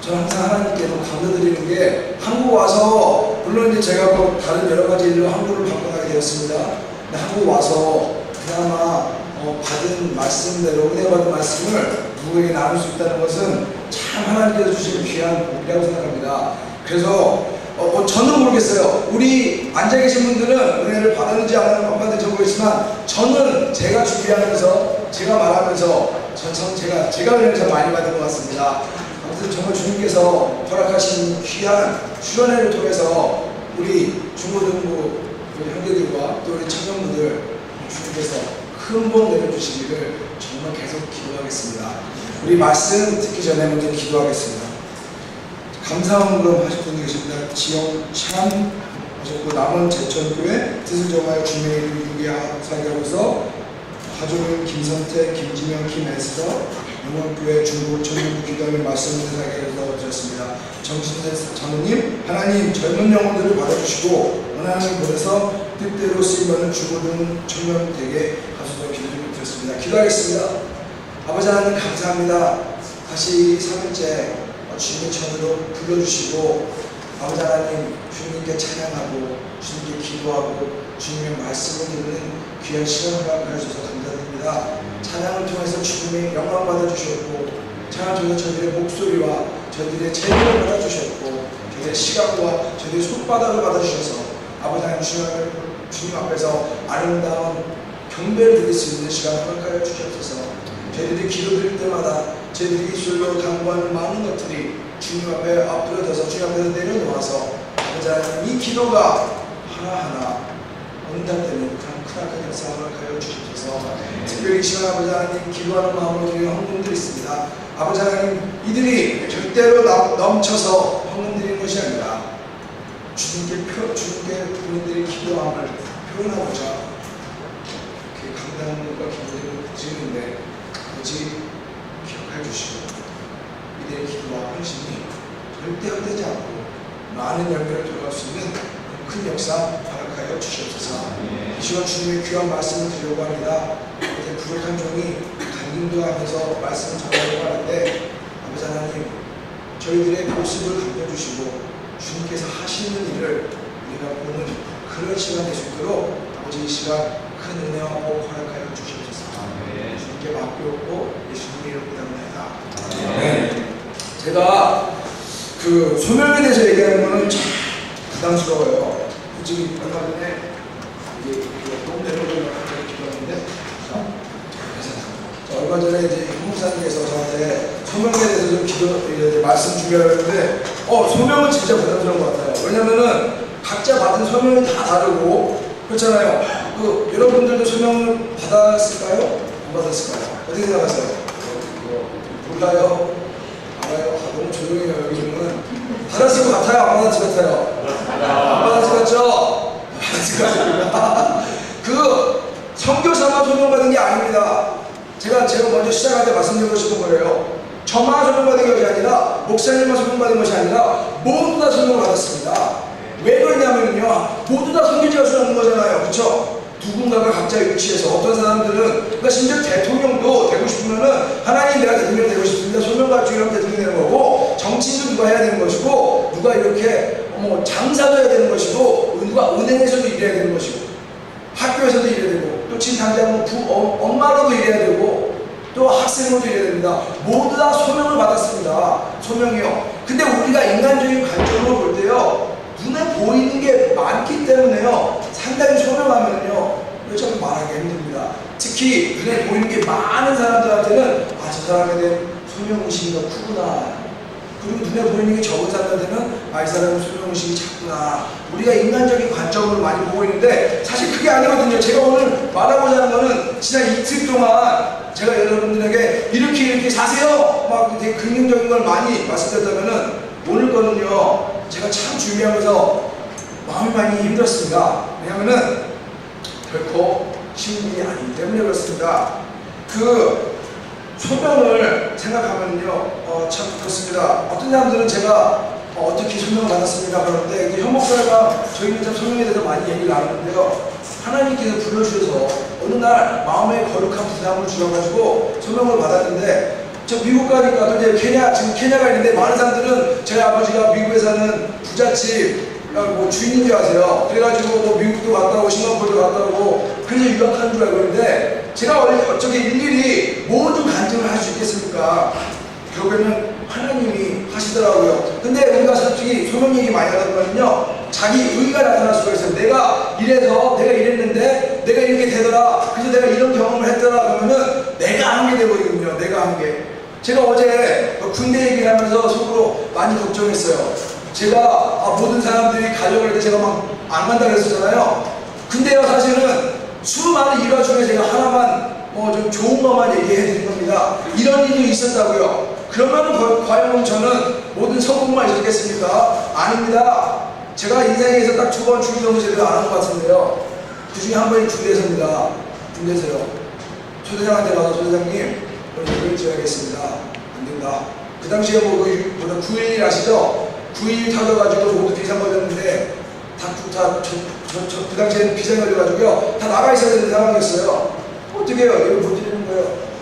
저는 항상 하나님께 너무 감사드리는 게 한국 와서 물론 이제 제가 뭐 다른 여러 가지 일로 한국을 방문하게 되었습니다. 근데 한국 와서 그나마 받은 말씀대로 은혜 받은 말씀을 누구에게 나눌 수 있다는 것은 참 하나님께서 주신 귀한 복이라고 생각합니다. 그래서 저는 모르겠어요. 우리 앉아 계신 분들은 은혜를 받았는지 안 받았는지 모르겠지만 저는 제가 준비하면서 제가 말하면서 제가 은혜를 참 많이 받은 것 같습니다. 아무튼 정말 주님께서 허락하신 귀한 수련회를 통해서 우리 중고등부 우리 형제들과 또 우리 청년분들 주님께서 큰 복 내려주시기를 정말 계속 기도하겠습니다. 우리 말씀 듣기 전에 먼저 기도하겠습니다. 감사함으로 하실 분이 계십니다. 지영찬 하셨고 남원 제천교회 뜻을 정하여 주님의 이름을 위하여 살게로서 하종윤, 김선태, 김진영, 김에스더 영원교회 중국 청년부 기도하며 말씀을 살게로서 드렸습니다. 정신대 장로님 하나님 젊은 영혼들을 받아주시고 원하는 곳에서 뜻대로 쓰임받는 중고등 청년들에게 가수도 기도를 드렸습니다. 기도하겠습니다. 아버지 하나님 감사합니다. 다시 3일째 주님의 전으로 불러주시고 아버지 하나님 주님께 찬양하고 주님께 기도하고 주님의 말씀을 듣는 귀한 시간을 가져주셔서 감사드립니다. 찬양을 통해서 주님의 영광 받아주셨고 찬양을 통해서 저희들의 목소리와 저희들의 재능을 받아주셨고 저희들의 시간과 저희들의 손바닥을 받아주셔서 아버지 하나님 주님 앞에서 아름다운 경배를 드릴 수 있는 시간을 허락하여 주시옵소서. 저희들이 기도드릴 때마다 저희들이 입술로 당부하는 많은 것들이 주님 앞에 앞으로져서 주님 앞에서 내려놓아서 아버지 하나님 이 기도가 하나하나 응답되는 크나큰 역사를 허락하여 주시옵소서. 특별히 이 시간 아버지 하나님 기도하는 마음으로 드리는 헌금들이 있습니다. 아버지 하나님 이들이 절대로 넘쳐서 헌금드리는 것이 아니라 주님께 본인들의 기도함을 표현하고자 이렇게 감당한 것과 기도를 드리는데 오직 기억해 주시고 이들의 기도와 헌신이 절대 헛되지 않고 많은 열매를 돌아갈 수 있는 큰 역사 허락하여 주시옵소서. 이 시간 주님의 귀한 말씀을 드리려고 합니다. 이제 부족한 종이 간증도 하면서 말씀을 전하려고 하는데 아버지 하나님 저희들의 모습을 감겨주시고 주님께서 하시는 일을 우리가 보는 그런 시간 될 수 있도록 아버지 이 시간 큰 은혜와 복 허락하여 주시옵소서. 주님께 맡기옵고 예수님의 이름으로 기도합니다. 네. 제가 그 소명에 대해서 얘기하는 거는 참 부담스러워요. 솔직히 얼마 전에 너무 내려오는 걸 기도하는데 얼마 전에 이제 목사님께서 저한테 소명에 대해서 좀 말씀 주려는데 소명은 진짜 부담스러운 것 같아요. 왜냐면은 각자 받은 소명이 다 다르고 그렇잖아요. 여러분들도 소명을 받았을까요? 안 받았을까요? 어떻게 생각하세요? 몰라요? 알아요? 너무 조용해요. 여기는 받았을 것 같아요? 안 받았을 것 같아요? 안 받았을 것 같죠? 받았을 것 같습니다. 선교사만 소명받은 게 아닙니다. 제가 먼저 시작할 때 말씀드리고 싶은 거예요. 저만 소명받은 것이 아니라 목사님만 소명받은 것이 아니라 모두 다 소명을 받았습니다. 왜 그러냐면요 모두 다 선교지가 수하는 거잖아요. 그렇죠? 누군가가 각자의 위치에서 어떤 사람들은 그러니까 심지어 대통령도 되고 싶으면은 하나님 내가 대통령 되고 싶습니다. 소명받기 위해서 대통령 되는 거고 정치인도 누가 해야 되는 것이고 누가 이렇게 장사도 해야 되는 것이고 누가 은행에서도 일해야 되는 것이고 학교에서도 일해야 되고 또 지금 당장 엄마로도 일해야 되고 또 학생으로도 일해야 됩니다. 모두 다 소명을 받았습니다. 소명이요. 근데 우리가 인간적인 관점으로 볼 때요 눈에 보이는 게 많기 때문에요 상당히 소명하면요 이거 참 말하기 힘듭니다. 특히 눈에 보이는 게 많은 사람들한테는 저 사람에 대한 소명의식이 더 크구나. 그리고 눈에 보이는 게 적은 사람한테는 이 사람은 소명의식이 작구나. 우리가 인간적인 관점으로 많이 보고 있는데 사실 그게 아니거든요. 제가 오늘 말하고자 하는 거는 지난 이틀 동안 제가 여러분들에게 이렇게 사세요 막 되게 긍정적인 걸 많이 말씀드렸다면은 오늘 거는요 제가 참 준비하면서 마음이 많이 힘들었습니다. 왜냐하면은 결코 쉬운 일이 아니기 때문에 그렇습니다. 소명을 생각하면요 참 그렇습니다. 어떤 사람들은 제가 어떻게 소명을 받았습니까? 그러는데 현 목사가 저희는 참 소명에 대해서 많이 얘기를 나누는데요 하나님께서 불러주셔서 어느 날 마음에 거룩한 부담을 주셔가지고 소명을 받았는데 저 미국 가니까 또 이제 지금 케냐가 있는데 많은 사람들은 저희 아버지가 미국에 사는 부잣집 뭐 주인인 줄 아세요. 그래가지고 뭐 미국도 갔다 오고 싱가포르도 갔다 오고 그래서 유학하는 줄 알고 있는데 제가 어떻게 일일이 모든 간증을 할 수 있겠습니까? 결국에는 하나님이 하시더라고요. 근데 우리가 솔직히 소명 얘기 많이 하다 보면요, 자기 의의가 나타날 수가 있어요. 내가 이래서 내가 이랬는데 내가 이렇게 되더라, 그래서 내가 이런 경험을 했더라, 그러면은 내가 한 게 되거든요. 내가 한 게. 제가 어제 군대 얘기를 하면서 속으로 많이 걱정했어요. 제가 모든 사람들이 가려고 할 때 제가 막 안 간다 그랬었잖아요. 근데요, 사실은 수많은 일화 중에 제가 하나만 좀 좋은 것만 얘기해 드린 겁니다. 이런 일이 있었다고요. 그러면 과연 저는 모든 성공만 있었겠습니까? 아닙니다. 제가 인생에서 딱 2번 주기도문 제대로 안 한 것 같은데요. 그 중에 한 번이 군대에서입니다. 군대에서요. 소대장한테 가서 소대장님, 오늘 지어야겠습니다. 안 된다. 그 당시에 뭐 9.11 아시죠? 9.11 터져가지고 모두 비상 걸렸는데 그 당시에는 비상 걸려가지고요. 다 나가 있어야 되는 상황이었어요. 어떻게 해요? 이걸 못 드리는 거예요.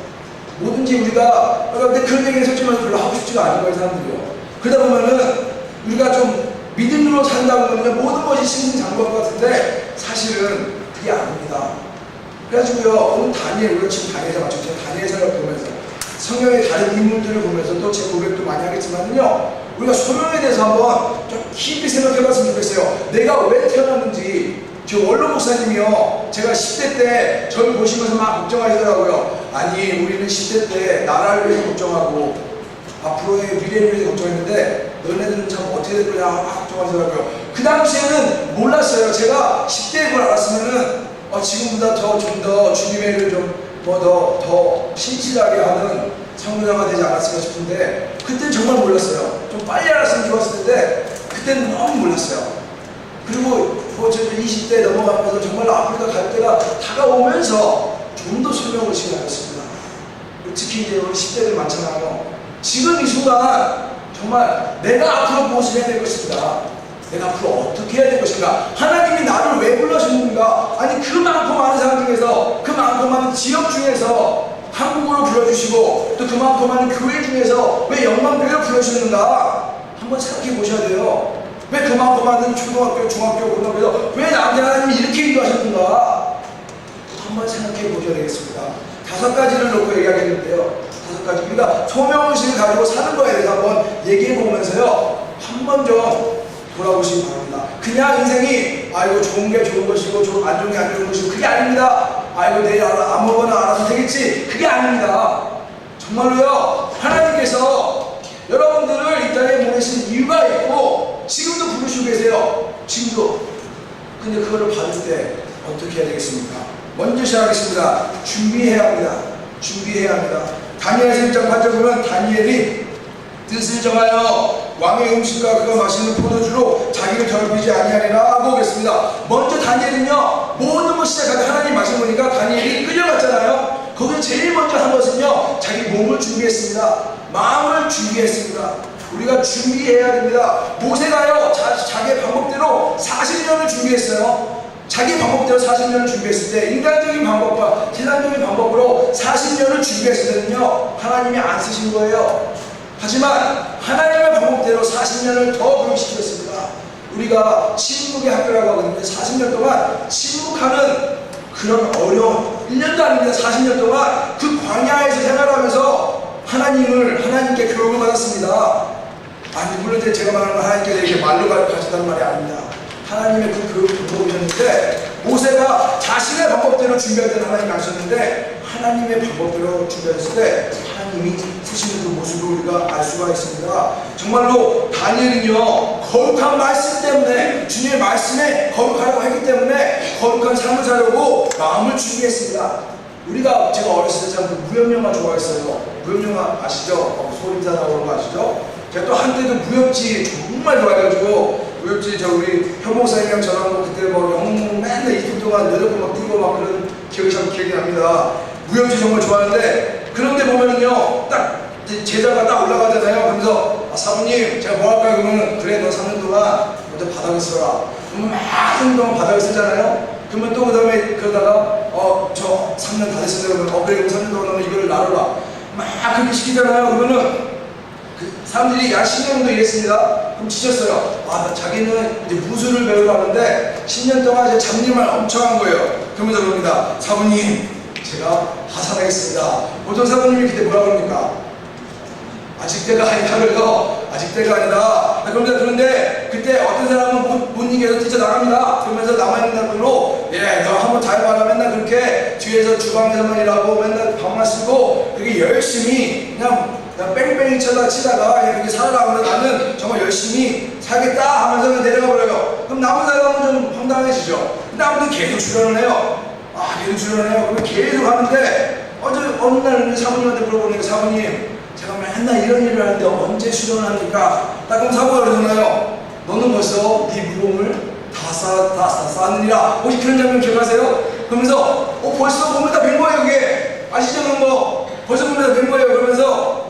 뭐든지 우리가, 근데 그런 얘기를 솔직히 말해서 별로 하고 싶지가 않은 거예요, 사람들이요. 그러다 보면은 우리가 좀 믿음으로 산다고 하면 모든 것이 신승장구할 것 같은데 사실은 그게 아닙니다. 그래가지고요, 오늘 우리가 지금 다니엘서 맞췄죠. 다니엘서를 보면서 성경의 다른 인물들을 보면서 또 제 고백도 많이 하겠지만요, 우리가 소명에 대해서 한번 좀 깊이 생각해 봤으면 좋겠어요. 내가 왜 태어났는지. 저 원로 목사님이요, 제가 10대 때 저를 보시면서 막 걱정하시더라고요. 아니, 우리는 10대 때 나라를 위해서 걱정하고 앞으로의 미래를 위해서 걱정했는데 너네들은 참 어떻게 될 거냐 막 걱정하시더라고요. 그 당시에는 몰랐어요. 제가 10대에 그걸 알았으면은 지금보다 좀 더 주님의 일을 좀 더 신실하게 하는 성도자가 되지 않았을까 싶은데 그때는 정말 몰랐어요. 좀 빨리 알았으면 좋았을 텐데 그때는 너무 몰랐어요. 그리고 저 20대 넘어가면서 정말 아프리카 갈 때가 다가오면서 좀 더 설명을 시작했습니다. 특히 이제 우리 10대들 많잖아요. 지금 이 순간 정말 내가 앞으로 무엇을 해야 될 것인가, 내가 앞으로 어떻게 해야 될 것인가, 하나님이 나를 왜 불러주는가. 아니, 그 많고 많은 사람 중에서, 그 많고 많은 지역 중에서 한국으로 불러주시고 또 그 많고 많은 교회 중에서 왜 영광교회로 불러주시는가 한번 생각해 보셔야 돼요. 왜 그 많고 많은 초등학교, 중학교, 고등학교에서 왜 나한테 하나님이 이렇게 인도하셨는가 한번 생각해 보셔야 되겠습니다. 5가지를 놓고 얘기하겠는데요. 5가지. 우리가 소명의식을 가지고 사는 거에 대해서 한번 얘기해 보면서요, 한번 좀 돌아보시기 바랍니다. 그냥 인생이 아이고 좋은 게 좋은 것이고 안 좋은 게 안 좋은 것이고 그게 아닙니다. 아이고 내일 아무거나 알아서 되겠지, 그게 아닙니다. 정말로요, 하나님께서 여러분들을 이 땅에 보내신 이유가 있고 지금도 부르시고 계세요. 지금도. 근데 그거를 받을 때 어떻게 해야 되겠습니까? 먼저 시작하겠습니다. 준비해야 합니다. 준비해야 합니다. 다니엘 3장 8절 보면 다니엘이 뜻을 정하여 왕의 음식과 그가 마시는 포도주로 자기를 더럽히지 아니하리라 하고 오겠습니다. 먼저 다니엘은요, 모든 것 시작하다 하나님 말씀 보니까 다니엘이 끌려갔잖아요. 거기서 제일 먼저 한 것은요, 자기 몸을 준비했습니다. 마음을 준비했습니다. 우리가 준비해야 됩니다. 모세가요, 자기의 방법대로 40년을 준비했어요. 자기 방법대로 40년을 준비했을 때, 인간적인 방법과 세상적인 방법으로 40년을 준비했을 때는요, 하나님이 안 쓰신 거예요. 하지만 하나님의 방법대로 40년을 더 부르시켰습니다. 우리가 침묵의 학교라고 하거든요. 40년 동안 침묵하는 그런 어려운 1년도 아닙니다. 40년 동안 그 광야에서 생활하면서 하나님께 교육을 받았습니다. 아니, 물론 제가 말하는 건 하나님께서 이렇게 말로 가르쳤다는 말이 아닙니다. 하나님의 그 교육 방법이셨는데, 모세가 자신의 방법대로 준비할 때는 하나님이 아셨는데 하나님의 방법대로 준비했을 때 하나님이 쓰시는 그 모습을 우리가 알 수가 있습니다. 정말로 다니엘은요, 거룩한 말씀 때문에, 주님의 말씀에 거룩하라고 했기 때문에 거룩한 삶을 살려고 마음을 준비했습니다. 제가 어렸을 때 참 무협영화 좋아했어요. 무협영화 아시죠? 소림사 나오는 거 아시죠? 제가 또 한때도 무협지 정말 좋아해가지고, 무협지 우리 현목사님이랑 저랑 그때 영웅 맨날 이틀 동안 8번 막 뛰고 막 그런 기억이 참 기억이 납니다. 무협지 정말 좋아하는데, 그런데 보면은요, 딱 제자가 딱 올라가잖아요. 그러면서 사부님 제가 뭐 할까요? 그러면 그래, 너 3년 동안 먼저 바닥에 서라. 그러면 막 3년 동안 바닥에 서잖아요. 그러면 또 그 다음에 그러다가 저 3년 다 됐어요. 그러면 그래, 그럼 3년 동안 너는 이거를 나눠라. 막 그렇게 시키잖아요. 그러면은 그 사람들이 약 10년 정도 일했습니다. 그럼 지쳤어요. 자기는 이제 무술을 배우러 가는데 10년 동안 이제 잡일만 엄청 한 거예요. 그러면서 그럽니다. 사부님, 제가 하산하겠습니다. 보통 사부님이 그때 뭐라 그럽니까? 아직 때가 아니다 그래요. 아직 때가 아니다. 그런데 그때 어떤 사람은 못 이겨서 뛰쳐나갑니다. 그러면서 남아있는 사람으로 너 한번 다 해봐라. 맨날 그렇게 뒤에서 주방에서만 일하고 맨날 밥만 쓰고 그렇게 열심히 그냥 뺑뺑이 치다가 이렇게 살아나오는데 나는 정말 열심히 살겠다 하면서 그냥 내려가 버려요. 그럼 남은 사람은 좀 황당해지죠. 근데 아무튼 계속 출연을 해요. 계속 출연을 해요. 그러면 계속 하는데 어느 날 사부님한테 물어보니까 사부님, 제가 맨날 이런 일을 하는데 언제 출연합니까? 딱 그럼 사부가 그러잖아요. 너는 벌써 네 무공을 다 쌓았느니라. 혹시 그런 장면 기억하세요? 그러면서 벌써 몸을 다 뵌 거예요. 그게 아시죠? 그런 거 벌써 몸을 다 뵌 거예요. 그러면서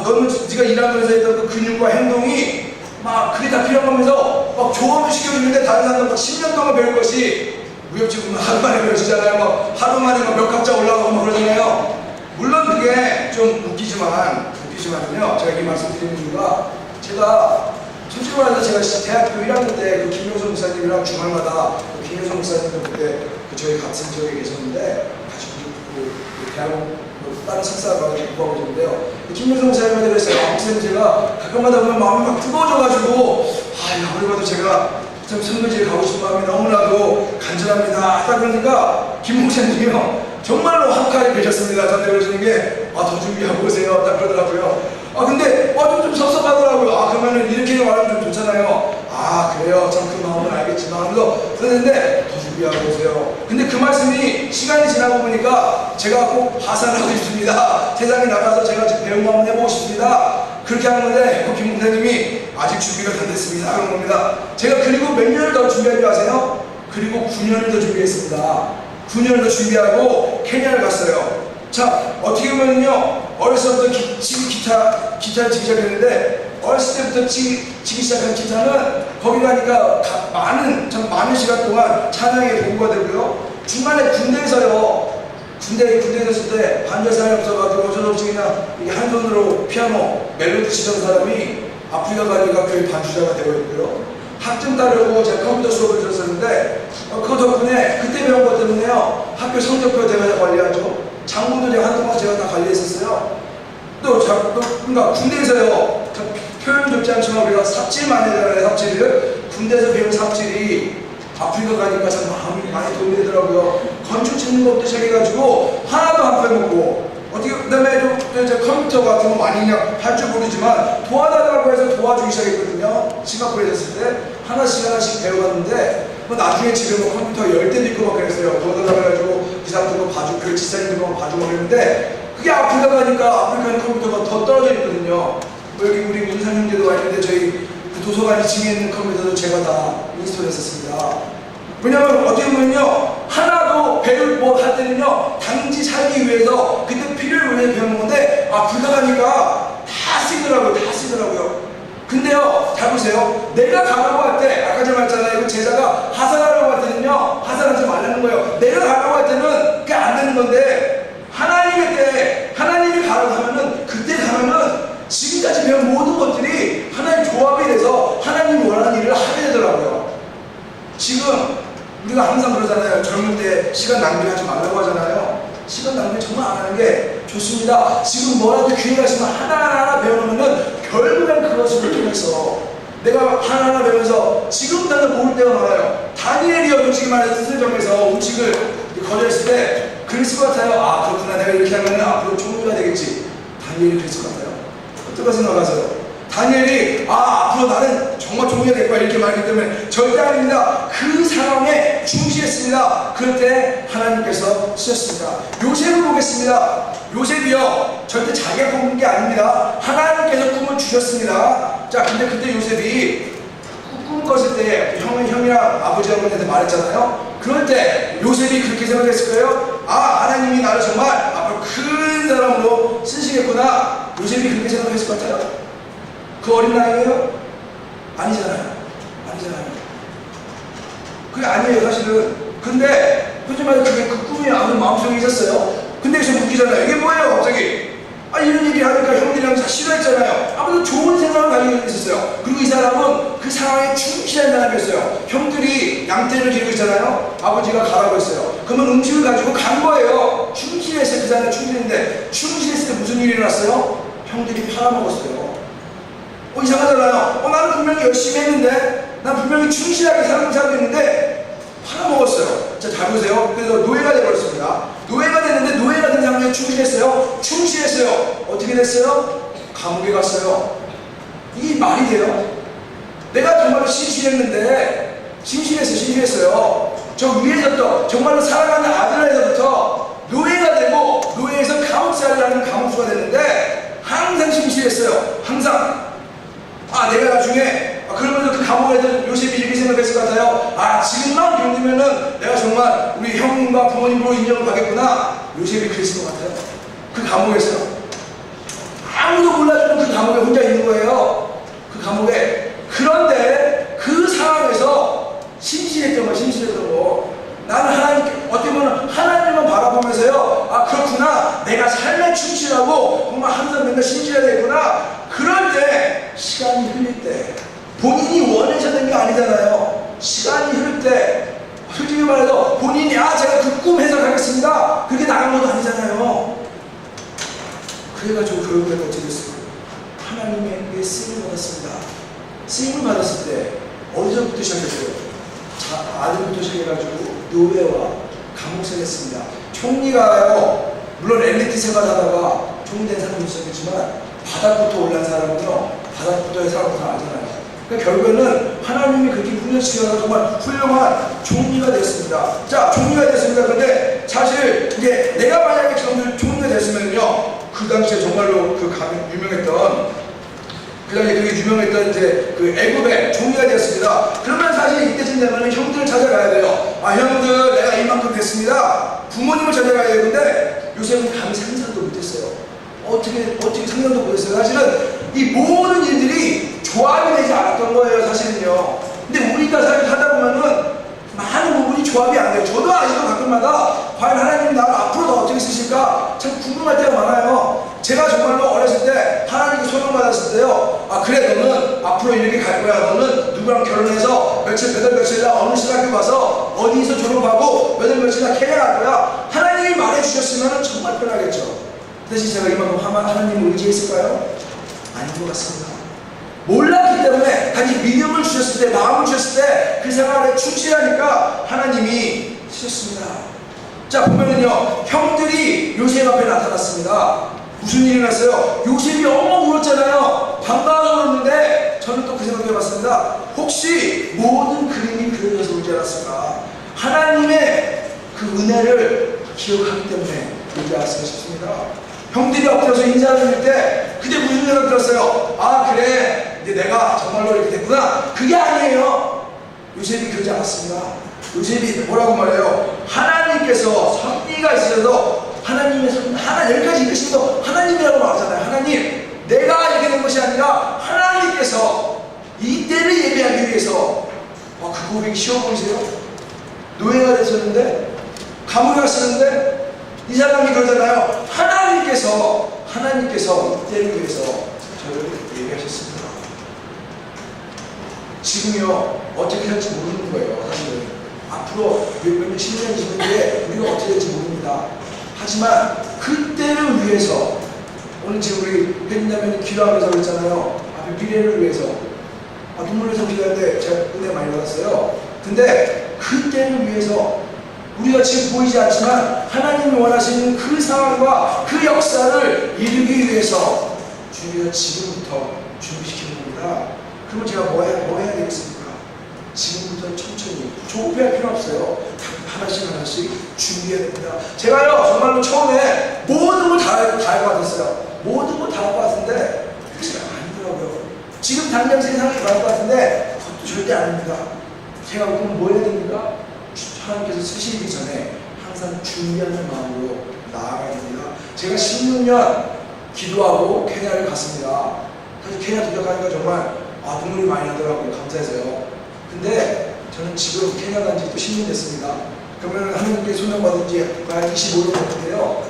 너는 네가 일하면서 했던 그 근육과 행동이 막 그게 다 필요한 거면서 막 조언을 시켜주는데 다른 사람들 막 10년 동안 배울 것이 무협지구는 하루 만에 배우시잖아요. 막 하루 만에 막 몇 갑자 올라가고 막 그러잖아요. 물론 그게 좀 웃기지만요. 제가 이 말씀 드리는 이유가 제가 솔직히 말해서 제가 대학교 1학년 때 그 김용선 목사님이랑 주말마다 그 김용선 목사님도 그때 저희 같은 지역에 계셨는데 같이 그 대학원 다른 석사가 공부하고 계셨는데요. 김용선 목사님한테 그랬어요. 목사님, 제가 가끔마다 보면 마음이 막 뜨거워져가지고 아무래도 제가 참 선교지에 가고 싶은 마음이 너무나도 간절합니다. 딱 그러니까 김 목사님이요 정말로 한칼에 계셨습니다. 저한테 그러시는 게 더 준비하고 오세요. 딱 그러더라고요. 근데 좀 섭섭하더라고요. 그러면은 이렇게 말하면 좀 좋잖아요. 그래요. 참 그 마음은 알겠지만 하면서 그랬는데 더 준비하고 오세요. 근데 그 말씀이 시간이 지나고 보니까 제가 꼭 하산하고 싶습니다. 세상에 나가서 제가 배운 거 한번 해보고 싶습니다. 그렇게 하는 건데 김 목사님이 아직 준비가 안 됐습니다. 그런 겁니다. 제가 그리고 몇 년을 더 준비한 줄 아세요? 그리고 9년을 더 준비했습니다. 9년을 더 준비하고 케냐를 갔어요. 자, 어떻게 보면요, 어렸을 때부터 기타를 치기 시작했는데, 어렸을 때부터 치기 시작한 기타는 거기 가니까 많은 시간 동안 찬양에 도구가 되고요. 중간에 군대에서요, 군대에 있을 때 반주할 사람이 없어가지고 어쩔 수 없이 그냥 한 손으로 피아노, 멜로디 치던 사람이 아프리카 가니까 교회 반주자가 되고 있고요. 학점 따려고 제가 컴퓨터 수업을 들었었는데, 그 덕분에 그때 배운 것 때문에요, 학교 성적표 제가 관리하죠. 장부도 제가 한동안 제가 다 관리했었어요. 그러니까 군대에서요, 표현 좋지 않지만 우리가 삽질 많이 하잖아요. 삽질을 군대에서 배운 삽질이 아프리카 가니까 참 많이 도움이 되더라고요. 건축 짓는 것부터 시작해가지고 하나도 안 빼먹고 그다음에 이제 컴퓨터 같은 거 많이 그냥 할 줄 모르지만 도와달라고 해서 도와주기 시작했거든요. 싱가포르에 있었을 때 하나씩 배워갔는데 나중에 집에 컴퓨터 10대도 있고 막 그랬어요. 도와달라고 해가지고 이 사람들도 봐주고 그 집사님들도 봐주고 그랬는데 그게 아프리카 가니까 아프리카는 컴퓨터가 더 떨어져 있거든요. 여기 우리 문상 형제도 와 있는데 저희 그 도서관 2층에 있는 컴퓨터도 제가 다 인스톨 했었습니다. 왜냐면 어떻게 보면요, 하나도 배울 뭐 할 때는요, 단지 살기 위해서 그때 필요를 위해 배우는 건데 아프리카 가니까 다 쓰더라고요. 근데요, 잘 보세요. 내가 가려고 할 때, 아까 제가 말했잖아요. 그 제자가 하산하려고 할 때는요, 하산하지 말라는 거예요. 내가 가려고 할 때는 그게 안 되는 건데, 하나님이 가라고 하면은, 그때 가면은, 지금까지 배운 모든 것들이 하나님 조합이 돼서 하나님이 원하는 일을 하게 되더라고요. 지금, 우리가 항상 그러잖아요. 젊을 때 시간 낭비하지 말라고 하잖아요. 시간 낭비 정말 안 하는 게 좋습니다. 지금 뭐라도 기회가 있으면 하나하나 배우면은 결국엔 그것을 통해서 내가 하나하나 배우면서 지금 나는 모를 때가 많아요. 다니엘이요, 솔직히 말해서 스승정에서 음식을 거절했을 때 그랬을 것 같아요. 그렇구나. 내가 이렇게 하면 앞으로 총리가 되겠지. 다니엘이 그랬을 것 같아요. 어떻게 생각하세요? 다니엘이 앞으로 나는 정말 종이가 될 거야 이렇게 말했기 때문에 절대 아닙니다. 그 상황에 충실했습니다. 그럴 때 하나님께서 쓰셨습니다. 요셉을 보겠습니다. 요셉이요, 절대 자기가 꾸민 게 아닙니다. 하나님께서 꿈을 주셨습니다. 자, 근데 그때 요셉이 꿈 꿨을 때 형이랑 아버지 어머니한테 말했잖아요. 그럴 때 요셉이 그렇게 생각했을 거예요. 하나님이 나를 정말 앞으로 큰 사람으로 쓰시겠구나. 요셉이 그렇게 생각했을 것 같아요. 그 어린 나이에요? 아니잖아요. 그게 아니에요, 사실은. 근데, 솔직히 말해서 그게 그 꿈이 아무 마음속에 있었어요. 근데 지금 웃기잖아요. 이게 뭐예요, 갑자기? 이런 얘기를 하니까 형들이랑 다 싫어했잖아요. 아무도 좋은 생각을 가지고 있었어요. 그리고 이 사람은 그 상황에 충실한 사람이었어요. 형들이 양떼를 기르고 있잖아요. 아버지가 가라고 했어요. 그러면 음식을 가지고 간 거예요. 충실했어요. 그 사람이 충실했는데, 충실했을 때 무슨 일이 일어났어요? 형들이 팔아먹었어요. 이상하잖아요. 나는 분명히 열심히 했는데, 난 분명히 충실하게 삶을 살고 있는데 팔아먹었어요. 자, 잘 보세요. 그래서 노예가 되어버렸습니다. 노예가 됐는데, 노예가 된 상황에 충실했어요. 충실했어요. 어떻게 됐어요? 감옥에 갔어요. 이 말이 돼요? 내가 정말로 신실했어요. 저 위에서부터 정말로 사랑하는 아들에서부터 노예가 되고, 노예에서 감옥살이를 하는 감옥수가 됐는데 항상 신실했어요. 항상. 내가 나중에 그러면서 그 감옥에서 요셉이 이렇게 생각했을 것 같아요. 지금만 견디면은 내가 정말 우리 형님과 부모님으로 인정을 받겠구나. 요셉이 그랬을 것 같아요. 그 감옥에서 아무도 몰라주는 그 감옥에 혼자 있는 거예요. 그 감옥에. 그런데 그 상황에서 신실했던 거. 나는 하나님께, 어떻게 보면 하나님만 바라보면서요, 그렇구나, 내가 삶에 충실하고 정말 항상 맨날 신실해야 되겠구나. 그럴 때, 시간이 흘릴 때, 본인이 원해서 된 게 아니잖아요. 시간이 흐를 때, 솔직히 말해서 본인이 제가 그 꿈 해석하겠습니다, 그렇게 나간 것도 아니잖아요. 그래가지고 결국에 어떻게 됐어요? 하나님에게 쓰임을 받았습니다. 쓰임을 받았을 때 어디서부터 시작했어요? 아들부터 시작해가지고 노예와 감옥살이 했습니다. 총리가요, 물론 엘리트 생활하다가 총리된 사람이 있었겠지만 바닥부터 올라온 사람은요, 바닥부터의 사람은 다 알잖아요. 그러니까 결국에는 하나님이 그렇게 훈련시켜서 정말 훌륭한 총리가 되었습니다. 자, 총리가 됐습니다. 그런데 사실 이제 내가 만약에 지금 총리가 됐으면요, 그 당시에 정말로 그 당시에 그게 유명했던 이제 그 애굽의 총리가 되었습니다. 그러면 사실 이때쯤 되면 형들을 찾아가야 돼요. 형들, 내가 이만큼 됐습니다. 부모님을 찾아가야 되는데 요셉은 감히 상상도 못했어요. 어떻게 상상도 못했어요. 사실은 이 모든 일들이 조합이 되지 않았던 거예요, 사실은요. 근데 우리가 사실 하다 보면은 많은 부분이 조합이 안 돼요. 저도 아직도 가끔마다 과연 하나님이 나를 앞으로 더 어떻게 쓰실까 참 궁금할 때가 많아요. 제가 정말로 어렸을 때 하나님께 소명받았을 때요, 그래, 너는 앞으로 이렇게 갈 거야. 너는 누구랑 결혼해서 며칠 날 어느 신학교 가서 어디서 졸업하고 며칠 날 캐리어 갈 거야. 하나님이 말해주셨으면 정말 편하겠죠. 대신 제가 이만큼 하나님을 의지했을까요? 아닌 것 같습니다. 몰랐기 때문에 단지 믿음을 주셨을 때, 마음을 주셨을 때 그 생활에 충실하니까 하나님이 쓰셨습니다. 자, 보면은요, 형들이 요셉 앞에 나타났습니다. 무슨 일이 났어요? 요셉이 엉엉 울었잖아요. 반가워서 울었는데 저는 또 그 생각을 해봤습니다. 혹시 모든 그림이 그려져서 울지 않았을까? 하나님의 그 은혜를 기억하기 때문에 울지 않았을까 싶습니다. 형들이 엎드려서 인사를 드릴 때 그때 무슨 생각 들었어요? 그래, 이제 내가 정말로 이렇게 됐구나. 그게 아니에요. 요셉이 그러지 않았습니다. 요셉이 뭐라고 말해요? 하나님께서 섭리가 있으셔서 여기까지 읽으시면서 하나님이라고 말하잖아요. 하나님, 내가 이렇게 된 것이 아니라 하나님께서 이 때를 예배하기 위해서. 그 고백이 쉬워 보이세요? 노예가 됐었는데, 감옥에 갔었는데, 이 사람이 그러잖아요. 하나님께서 이 때를 위해서 저를 예배하셨습니다. 지금요, 어떻게 할지 모르는 거예요, 사실은. 앞으로 몇 년, 10년, 20년 뒤에 우리가 어떻게 될지 모릅니다. 하지만 그때를 위해서, 오늘 지금 우리 회장님이 기도하면서 그랬잖아요. 미래를 위해서. 눈물을 성취하는데 제가 은혜 많이 받았어요. 근데 그때를 위해서 우리가 지금 보이지 않지만 하나님이 원하시는 그 상황과 그 역사를 이루기 위해서 주님께서 지금부터 준비시키는 겁니다. 그러면 제가 뭐 해야 되겠습니까? 지금부터 천천히, 조급해할 필요 없어요. 하나씩 준비해야 됩니다. 제가요, 정말로 처음에 모든 걸 다 할 것 같았어요. 모든 걸 다 할 것 같은데 그게 아니더라고요. 지금 당장 세상에 갈 것 같은데 그것도 절대 아닙니다. 제가 그럼 뭐 해야 됩니까? 하나님께서 쓰시기 전에 항상 준비하는 마음으로 나아가야 됩니다. 제가 16년 기도하고 케냐를 갔습니다. 사실 케냐 도착하니까 정말 눈물이 많이 나더라고요. 감사해서요. 근데 저는 지금 케냐 간 지 또 10년 됐습니다. 그러면 하나님께 소명받은 지 25년 됐는데요.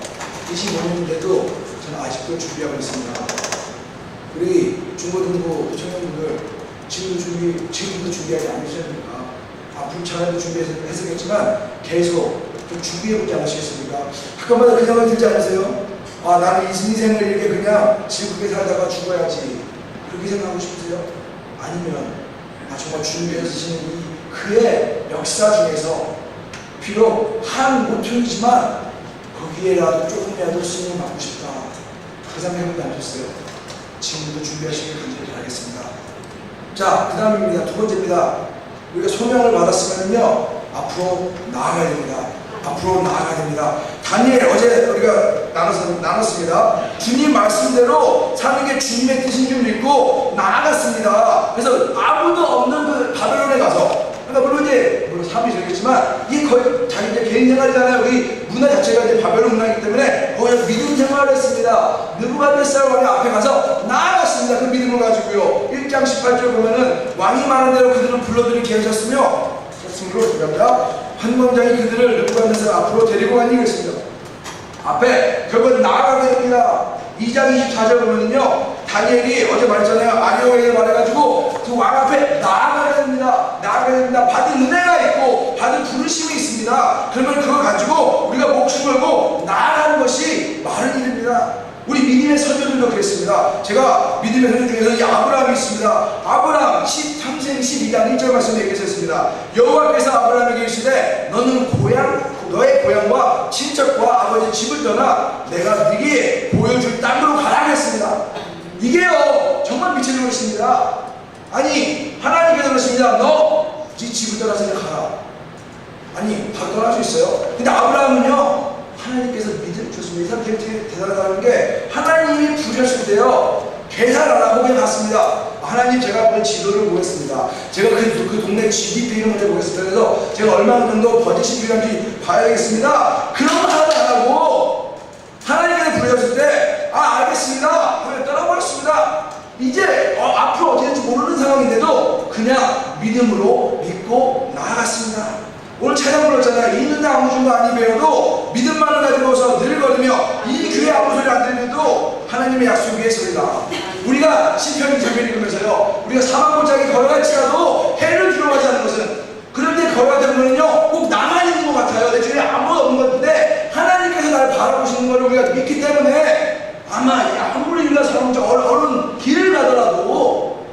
25년인데도 저는 아직 아직도 준비하고 있습니다. 우리 중고등부 청년분들 지금부터 준비하지 않으셨습니까? 앞으로 차례도 준비했었겠지만 계속 좀 준비해보지 않으시겠습니까? 가끔마다 그 생각이 들지 않으세요? 아, 나는 인생을 이렇게 그냥 즐겁게 살다가 죽어야지, 그렇게 생각하고 싶으세요? 아니면 정말 준비해서 쓰시는 이 그의 역사 중에서 비록 한 모퉁이지만 거기에라도 조금이라도 쓰임 받고 싶다, 그 생각 해보지 않으셨어요? 지금부터 준비하시길 간절히 바라겠습니다. 자, 그 다음입니다. 두 번째입니다. 우리가 소명을 받았으면요, 앞으로 나아가야 됩니다. 앞으로 나아가야 됩니다. 다니엘, 어제 우리가 나눴습니다. 주님 말씀대로 사는 게 주님의 뜻인 줄 믿고 나아갔습니다. 그래서 아무도 없는 그 바벨론에 가서, 그러니까 물론 삶이 저겠지만 이게 거의 자기 이제 개인 생활이잖아요. 이 문화 자체가 이제 바벨론 문화이기 때문에 거기서 믿음 생활을 했습니다. 느부갓네살 왕의 앞에 가서 나아갔습니다. 그 믿음을 가지고요. 1장 18절 보면은 왕이 말한 대로 그들을 불러들이게 하셨으며, 승부로 들어갑니다. 환관장이 그들을 느부갓네살 앞으로 데리고 간 이유가 있습니다. 앞에 결국 나아가게 됩니다. 2장 24절 보면은요, 다니엘이 어제 말했잖아요. 아리오에게 말해가지고 그 왕 앞에 나아가야 됩니다. 나아가야 됩니다. 받은 은혜가 있고 받은 부르심이 있습니다. 그러면 그걸 가지고 우리가 목숨을 걸고 나아가는 것이 많은 일입니다. 우리 믿음의 선조들도 그랬습니다. 제가 믿음의 선조 중에서 이 아브라함이 있습니다. 아브라함 13생 12장 1절 말씀에 얘기하셨습니다. 여호와께서 아브라함에게 이르시되 너는 너의 고향과 친척과 아버지 집을 떠나 내가 네게 보여줄 땅으로 가라 했습니다. 이게요 정말 미친 것입니다. 아니 하나님께서 그러십니다. 너 네 집을 떠나서 그냥 가라. 아니 바로 떠날 수 있어요? 근데 아브라함은요 하나님께서 믿음 주셨습니다. 이 사람 되게 대단하다는 게 하나님이 부르셨을 때요 계산 안 하고 그냥 갔습니다. 하나님 제가 그 지도를 보겠습니다. 제가 그 동네 GDP를 먼저 보겠습니다. 그래서 제가 얼마나 정도 버짓이 필요한지 봐야겠습니다. 그런 거 하나도 안 하고 하나님께서 부르셨을 때 알겠습니다. 그냥 떠나버렸습니다. 이제 앞으로 어떻게 될지 모르는 상황인데도 그냥 믿음으로 믿고 나아갔습니다. 오늘 찬양 불렀잖아요. 있는 아무 줄도 아니 배워도 믿음만을 가지고서 늘 걸으며 이 귀에 아무 소리 안 들려도 하나님의 약속 위에 서리라. 우리가 시편 2절을 읽으면서요 우리가 사망골짜기 걸어갈지라도 해를 두려워하지 않는 것은, 그런데 걸어가다 보면요 꼭 나만 있는 것 같아요. 내 주위에 아무도 없는 것 같은데 하나님께서 나를 바라보시는 것을 우리가 믿기 때문에 아마 아무리 우리가 사람 어려운 길을 가더라도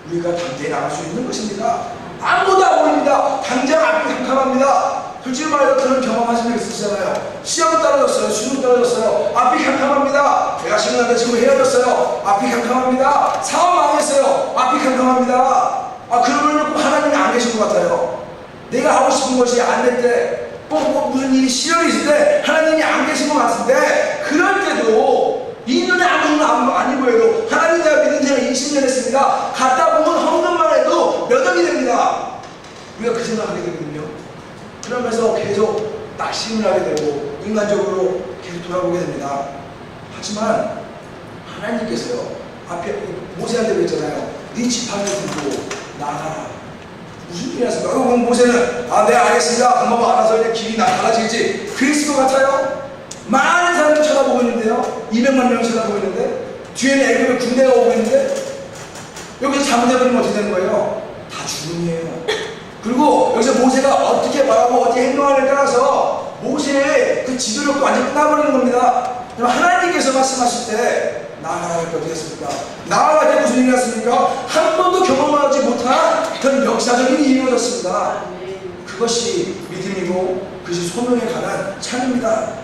우리가 당장에 나갈 수 있는 것입니다. 아무도 안 보입니다. 당장 앞이 캄캄합니다. 솔직히 말해서 그런 경험하신 적 있으시잖아요. 시험 떨어졌어요. 수능 떨어졌어요. 앞이 캄캄합니다. 제가 신랑한테 지금 헤어졌어요. 앞이 캄캄합니다. 사업 망했어요. 앞이 캄캄합니다. 그러면 꼭 하나님이 안 계신 것 같아요. 내가 하고 싶은 것이 안 될 때, 꼭 무슨 일이 시련이 있을 때 하나님이 안 계신 것 같은데, 그럴 때도 이 눈에 아무 안 보여도 하나님 내가 믿은 지가 20년 했습니다. 갔다 보면 헌금만 해도 몇 억이 됩니다. 우리가 그 생각하게 되거든요. 그러면서 계속 낙심을 하게 되고 인간적으로 계속 돌아보게 됩니다. 하지만 하나님께서요 앞에 모세한테 그랬잖아요. 네 지팡이를 들고 나가라. 무슨 일이 났습니까? 모세는 네 알겠습니다. 엄마가 알아서 이제 길이 달라지겠지 그랬을 것 같아요. 많은 사람들이 쳐다보고 있는데요. 200만 명이 쳐다보고 있는데 뒤에는 애굽의 군대가 오고 있는데 여기서 잘못해버리면 어떻게 되는 거예요? 다 죽음이에요. 그리고 여기서 모세가 어떻게 말하고 어떻게 행동하느냐에 따라서 모세의 그 지도력도 완전히 끝나버리는 겁니다. 그럼 하나님께서 말씀하실 때 나아가라 할 때 어떻게 했습니까? 나아갈 때 무슨 일이 났습니까? 한 번도 경험하지 못한 그런 역사적인 일이 이루어졌습니다. 그것이 믿음이고 그것이 소명에 관한 찬입니다.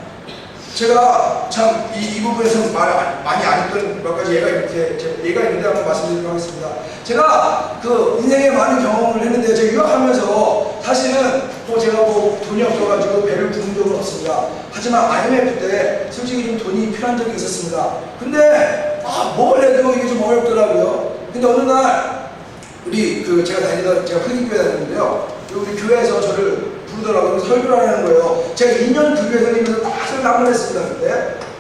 제가 참 이 부분에서 말 많이 안 했던 몇 가지 예가 있는데 한번 말씀드리도록 하겠습니다. 제가 그 인생에 많은 경험을 했는데 제가 유학하면서 사실은 또 제가 뭐 돈이 없어가지고 배를 부른 적은 없습니다. 하지만 IMF 때 솔직히 좀 돈이 필요한 적이 있었습니다. 근데 뭘 해도 이게 좀 어렵더라고요. 근데 어느 날 우리 제가 흑인교회 다니는데요. 우리 교회에서 저를 부르더라고요. 설교를 하는 거예요. 제가 2년 그 교회 다니면서 딱 설교 한 번 했습니다.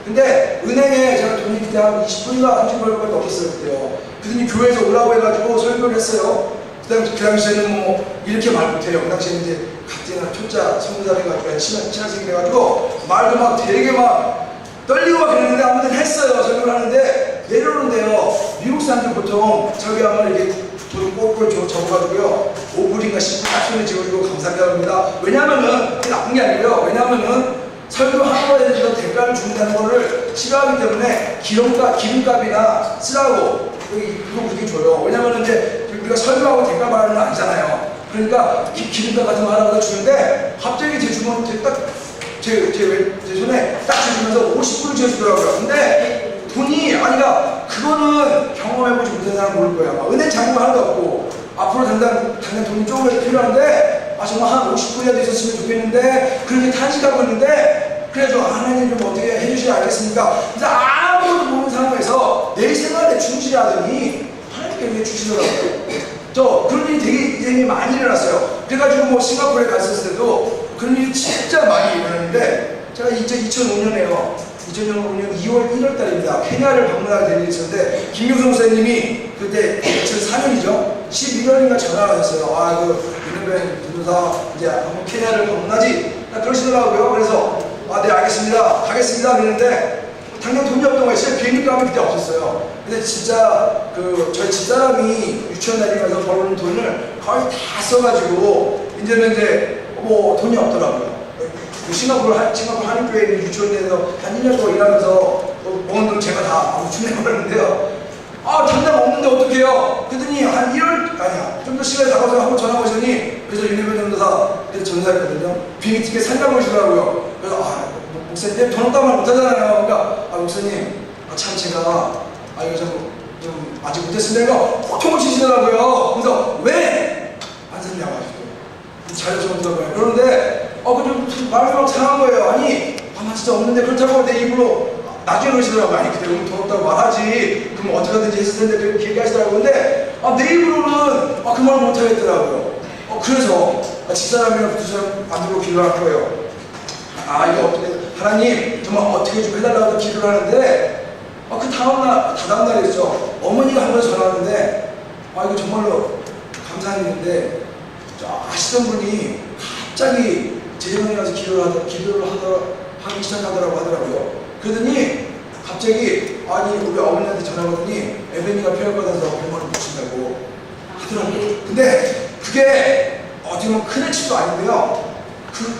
근데 은행에 제가 돈이 그때 한 20분인가 30분밖에 없었어요. 그때요. 그랬더니 교회에서 오라고 해가지고 설교를 했어요. 그 당시에는 뭐 이렇게 말 못해요. 그 당시에는 이제 각자 초짜 친학생이 돼가지고 말도 막 되게 막 떨리고 막 그랬는데 아무튼 했어요. 설교를 하는데 설교하면 이렇게 돈 꼴꼴 접어가지고요 5불인가 10불 딱 손에 쥐어주고 감사합니다 합니다. 왜냐하면은 그게 나쁜 게 아니고요. 왜냐하면은 설교하는 거에 대해서 대가를 준다는 거를 싫어하기 때문에 기름값이나 쓰라고 그거 그렇게 줘요. 왜냐하면 이제 우리가 설교하고 대가 받는 건 아니잖아요. 그러니까 기름값 같은 거 하나보다 주는데 갑자기 제 주머니 제 손에 딱 주시면서 50불을 쥐어주더라고요. 근데 돈이 아니가 그거는 경험해보지 못한 사람 모를 거야. 막 은행 잔고가 하나도 없고 앞으로 당장 돈이 조금이라도 필요한데 정말 한 50불이라도 있었으면 좋겠는데 그렇게 탄식하고 있는데 그래도 하나님 좀 어떻게 해주시지 않겠습니까? 그래서 아무것도 모르는 상황에서 내 생활에 충실하더니 하나님께 주시더라고요. 저 그런 일이 되게 많이 일어났어요. 그래가지고 뭐 싱가포르에 갔을 때도 그런 일이 진짜 많이 일어났는데 제가 2005년에요. 2005년 2월 1월 달입니다. 케냐를 방문하게 된 일이 있었는데 김용성 목사님이 그때 2004년이죠. 11월인가 전화가 왔어요. 유네벤 전도사 이제 한번 케냐를 방문하지. 그러시더라고요. 그래서 네 알겠습니다. 가겠습니다. 그랬는데 당장 돈이 없던 거예요. 진짜 비행기값이 그때 없었어요. 근데 진짜 저희 집사람이 유치원 다니면서 벌어오는 돈을 거의 다 써가지고 이제는 뭐 돈이 없더라고요. 싱가포르 한인교회에 있는 유치원에서 한 1년 동안 일하면서 모은 돈 제가 다 준비해버렸는데요. 당장 없는데 어떡해요? 그랬더니 한 1월, 좀 더 시간이 다가서 한번 전화 오시더니 그래서 유네벤 전도사 그래서 전사했거든요. 비행기 티켓 살라고 하시더라고요. 그래서 목사님 돈 없다고 말 못하잖아요. 그러니까 목사님 참 제가 이거 좀 아직 못했습니다. 호통을 치시더라고요. 그래서 왜? 안 샀냐고 하시더라고요. 잘해줬더라고요. 그런데 좀 말이 막 상한 거예요. 나 진짜 없는데 그렇다고 내 입으로 나중에 그러시더라고요. 그때 너무 돈 없다고 말하지. 그럼 어떻게 하든지 했을 텐데 그렇게 얘기하시더라고요. 근데 내 입으로는 그 말 못하겠더라고요. 그래서 집사람이랑 두 사람 만들고 기도할 거예요. 이거 어떻게 하나님 정말 어떻게 좀 해달라고 기도를 하는데 그 다다음 날이었죠. 어머니가 한 번 전화 왔는데 이거 정말로 감사한 일인데 아시던 분이 갑자기 재정에 가서 기도를 하기 시작하더라고 하더라고요. 그러더니 갑자기 우리 어머니한테 전화 왔더니 에베니가 필요받아서 100만 원 붙인다고 하더라고요. 근데 그게 어떻게 보면 큰 액수도 아닌데요.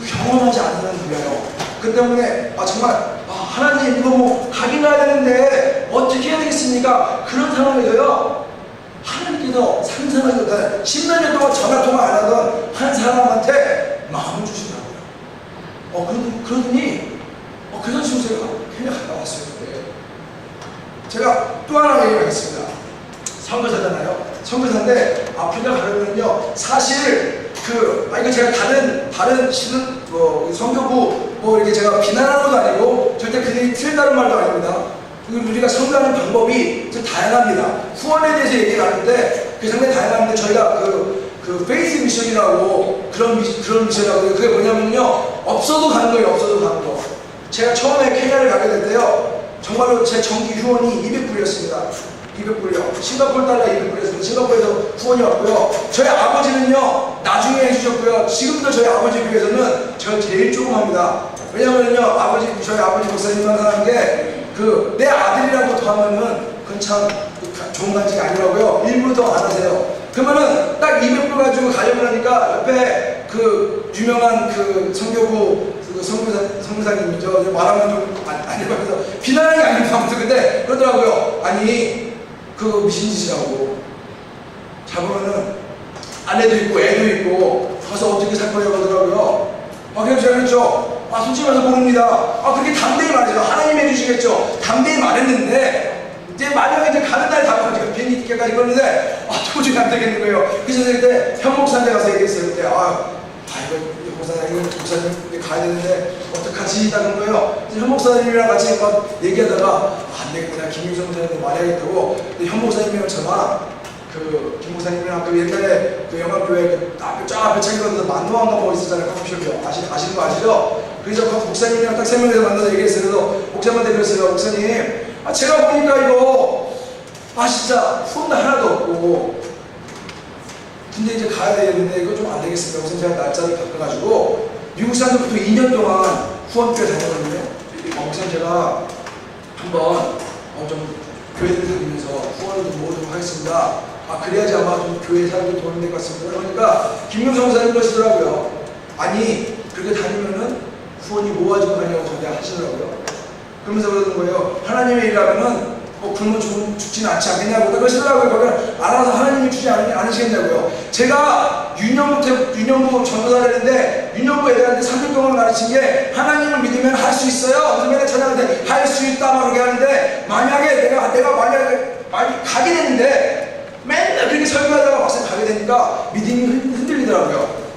경험하지 않는 분야요. 그 때문에 정말 하나님 이거 뭐 가긴 가야 되는데 어떻게 해야 되겠습니까? 그런 상황에서요. 하나님께서 상상하지 못하는 10몇 년 동안 전화통화 안 하던 한 사람한테 마음을 주시더라고요. 그러더니 그 사람이 제가 그냥 갔다 왔어요. 제가 또 하나 얘기를 하겠습니다. 선교사잖아요. 선교사인데 아프리카 가려면요. 사실 이거 제가 다른 선교부 이렇게 제가 비난하는 것도 아니고 절대 그들이 틀린다는 말도 아닙니다. 우리가 선교하는 방법이 좀 다양합니다. 후원에 대해서 얘기를 하는데 상당히 다양한데 저희가 페이스 미션이라고 그런 미션이라고 그게 뭐냐면요. 없어도 가는 거예요. 없어도 가는 거. 제가 처음에 케냐를 가게 될 때요. 정말로 제 정기 후원이 200불이었습니다. 200불이요. 싱가포르 달러 200불이었습니다. 싱가포르에서 후원이 왔고요. 저희 아버지는요. 나중에 해주셨고요. 지금도 저희 아버지 비해서는 제가 제일 조금합니다. 왜냐면요. 저희 아버지 목사님만 하는 게 내 아들이라고 더하면은 그건 참 좋은 간증이 아니라고요. 일부러 더 안 하세요. 그러면은 딱 200불 가지고 가려고 하니까 옆에 유명한 선교부 선교사님이죠. 말하면 좀 아니라고 해서 비난하는 게 아닙니다. 아무튼 근데 그러더라고요. 미신 짓이라고. 잡으면은 아내도 있고 애도 있고 가서 어떻게 살 거냐고 하더라고요. 그래서 제가 그랬죠. 솔직히 말해서 모릅니다. 그렇게 담대히 말해서 하나님 해주시겠죠. 담대히 말했는데 이제 만약에 가는 날이 다가오니까 비행기 티켓까지 걸었는데 도저히 안 되겠는 거예요. 그래서 그때 현 목사한테 가서 얘기했어요. 그때 목사님 가야 되는데 어떡하지? 이다는 거예요. 그래서 현 목사님이랑 같이 막 얘기하다가 안 되겠구나. 김용성 목사님한테 말해야겠다고. 근데 현 목사님이랑 저랑 김 목사님이랑 옛날에 영암교회 앞에 책에서 만노한가 뭐 있었잖아요. 커피숍이요. 아시는 거 아시죠? 그래서 목사님이랑 딱 3명에서 만나서 얘기했어요. 그래서 목사님한테 그랬어요. 목사님, 제가 보니까 이거 진짜 후원도 하나도 없고 근데 이제 가야 되겠는데 이거 좀 안 되겠습니다. 우선 제가 날짜를 바꿔가지고 미국 사람들부터 2년 동안 후원교회 다녔거든요. 목사님 제가 한번 좀 교회들 다니면서 후원을 좀 모으도록 하겠습니다. 그래야지 아마 좀 교회 사람들이 도움이 될 것 같습니다. 그러니까 김명성 목사님 그러시더라고요. 아니 그렇게 다니면은 후원이 모아지고 가냐고 저한테 하시더라고요. 그러면서 그러는 거예요. 하나님의 일하면은 굶어 죽지는 않지 않겠냐고 그러시더라고요. 그걸 알아서 하나님이 주지 않으시겠냐고요. 제가 유년부 전도사를 했는데 유년부 애들한테 3년 동안 가르친 게 하나님을 믿으면 할 수 있어요. 그래서 맨날 찾아가는데 할 수 있다 막 그렇게 하는데 만약에 내가 만약에 가게 됐는데 맨날 그렇게 설교하다가 막상 가게 되니까 믿음이 흔들리더라고요.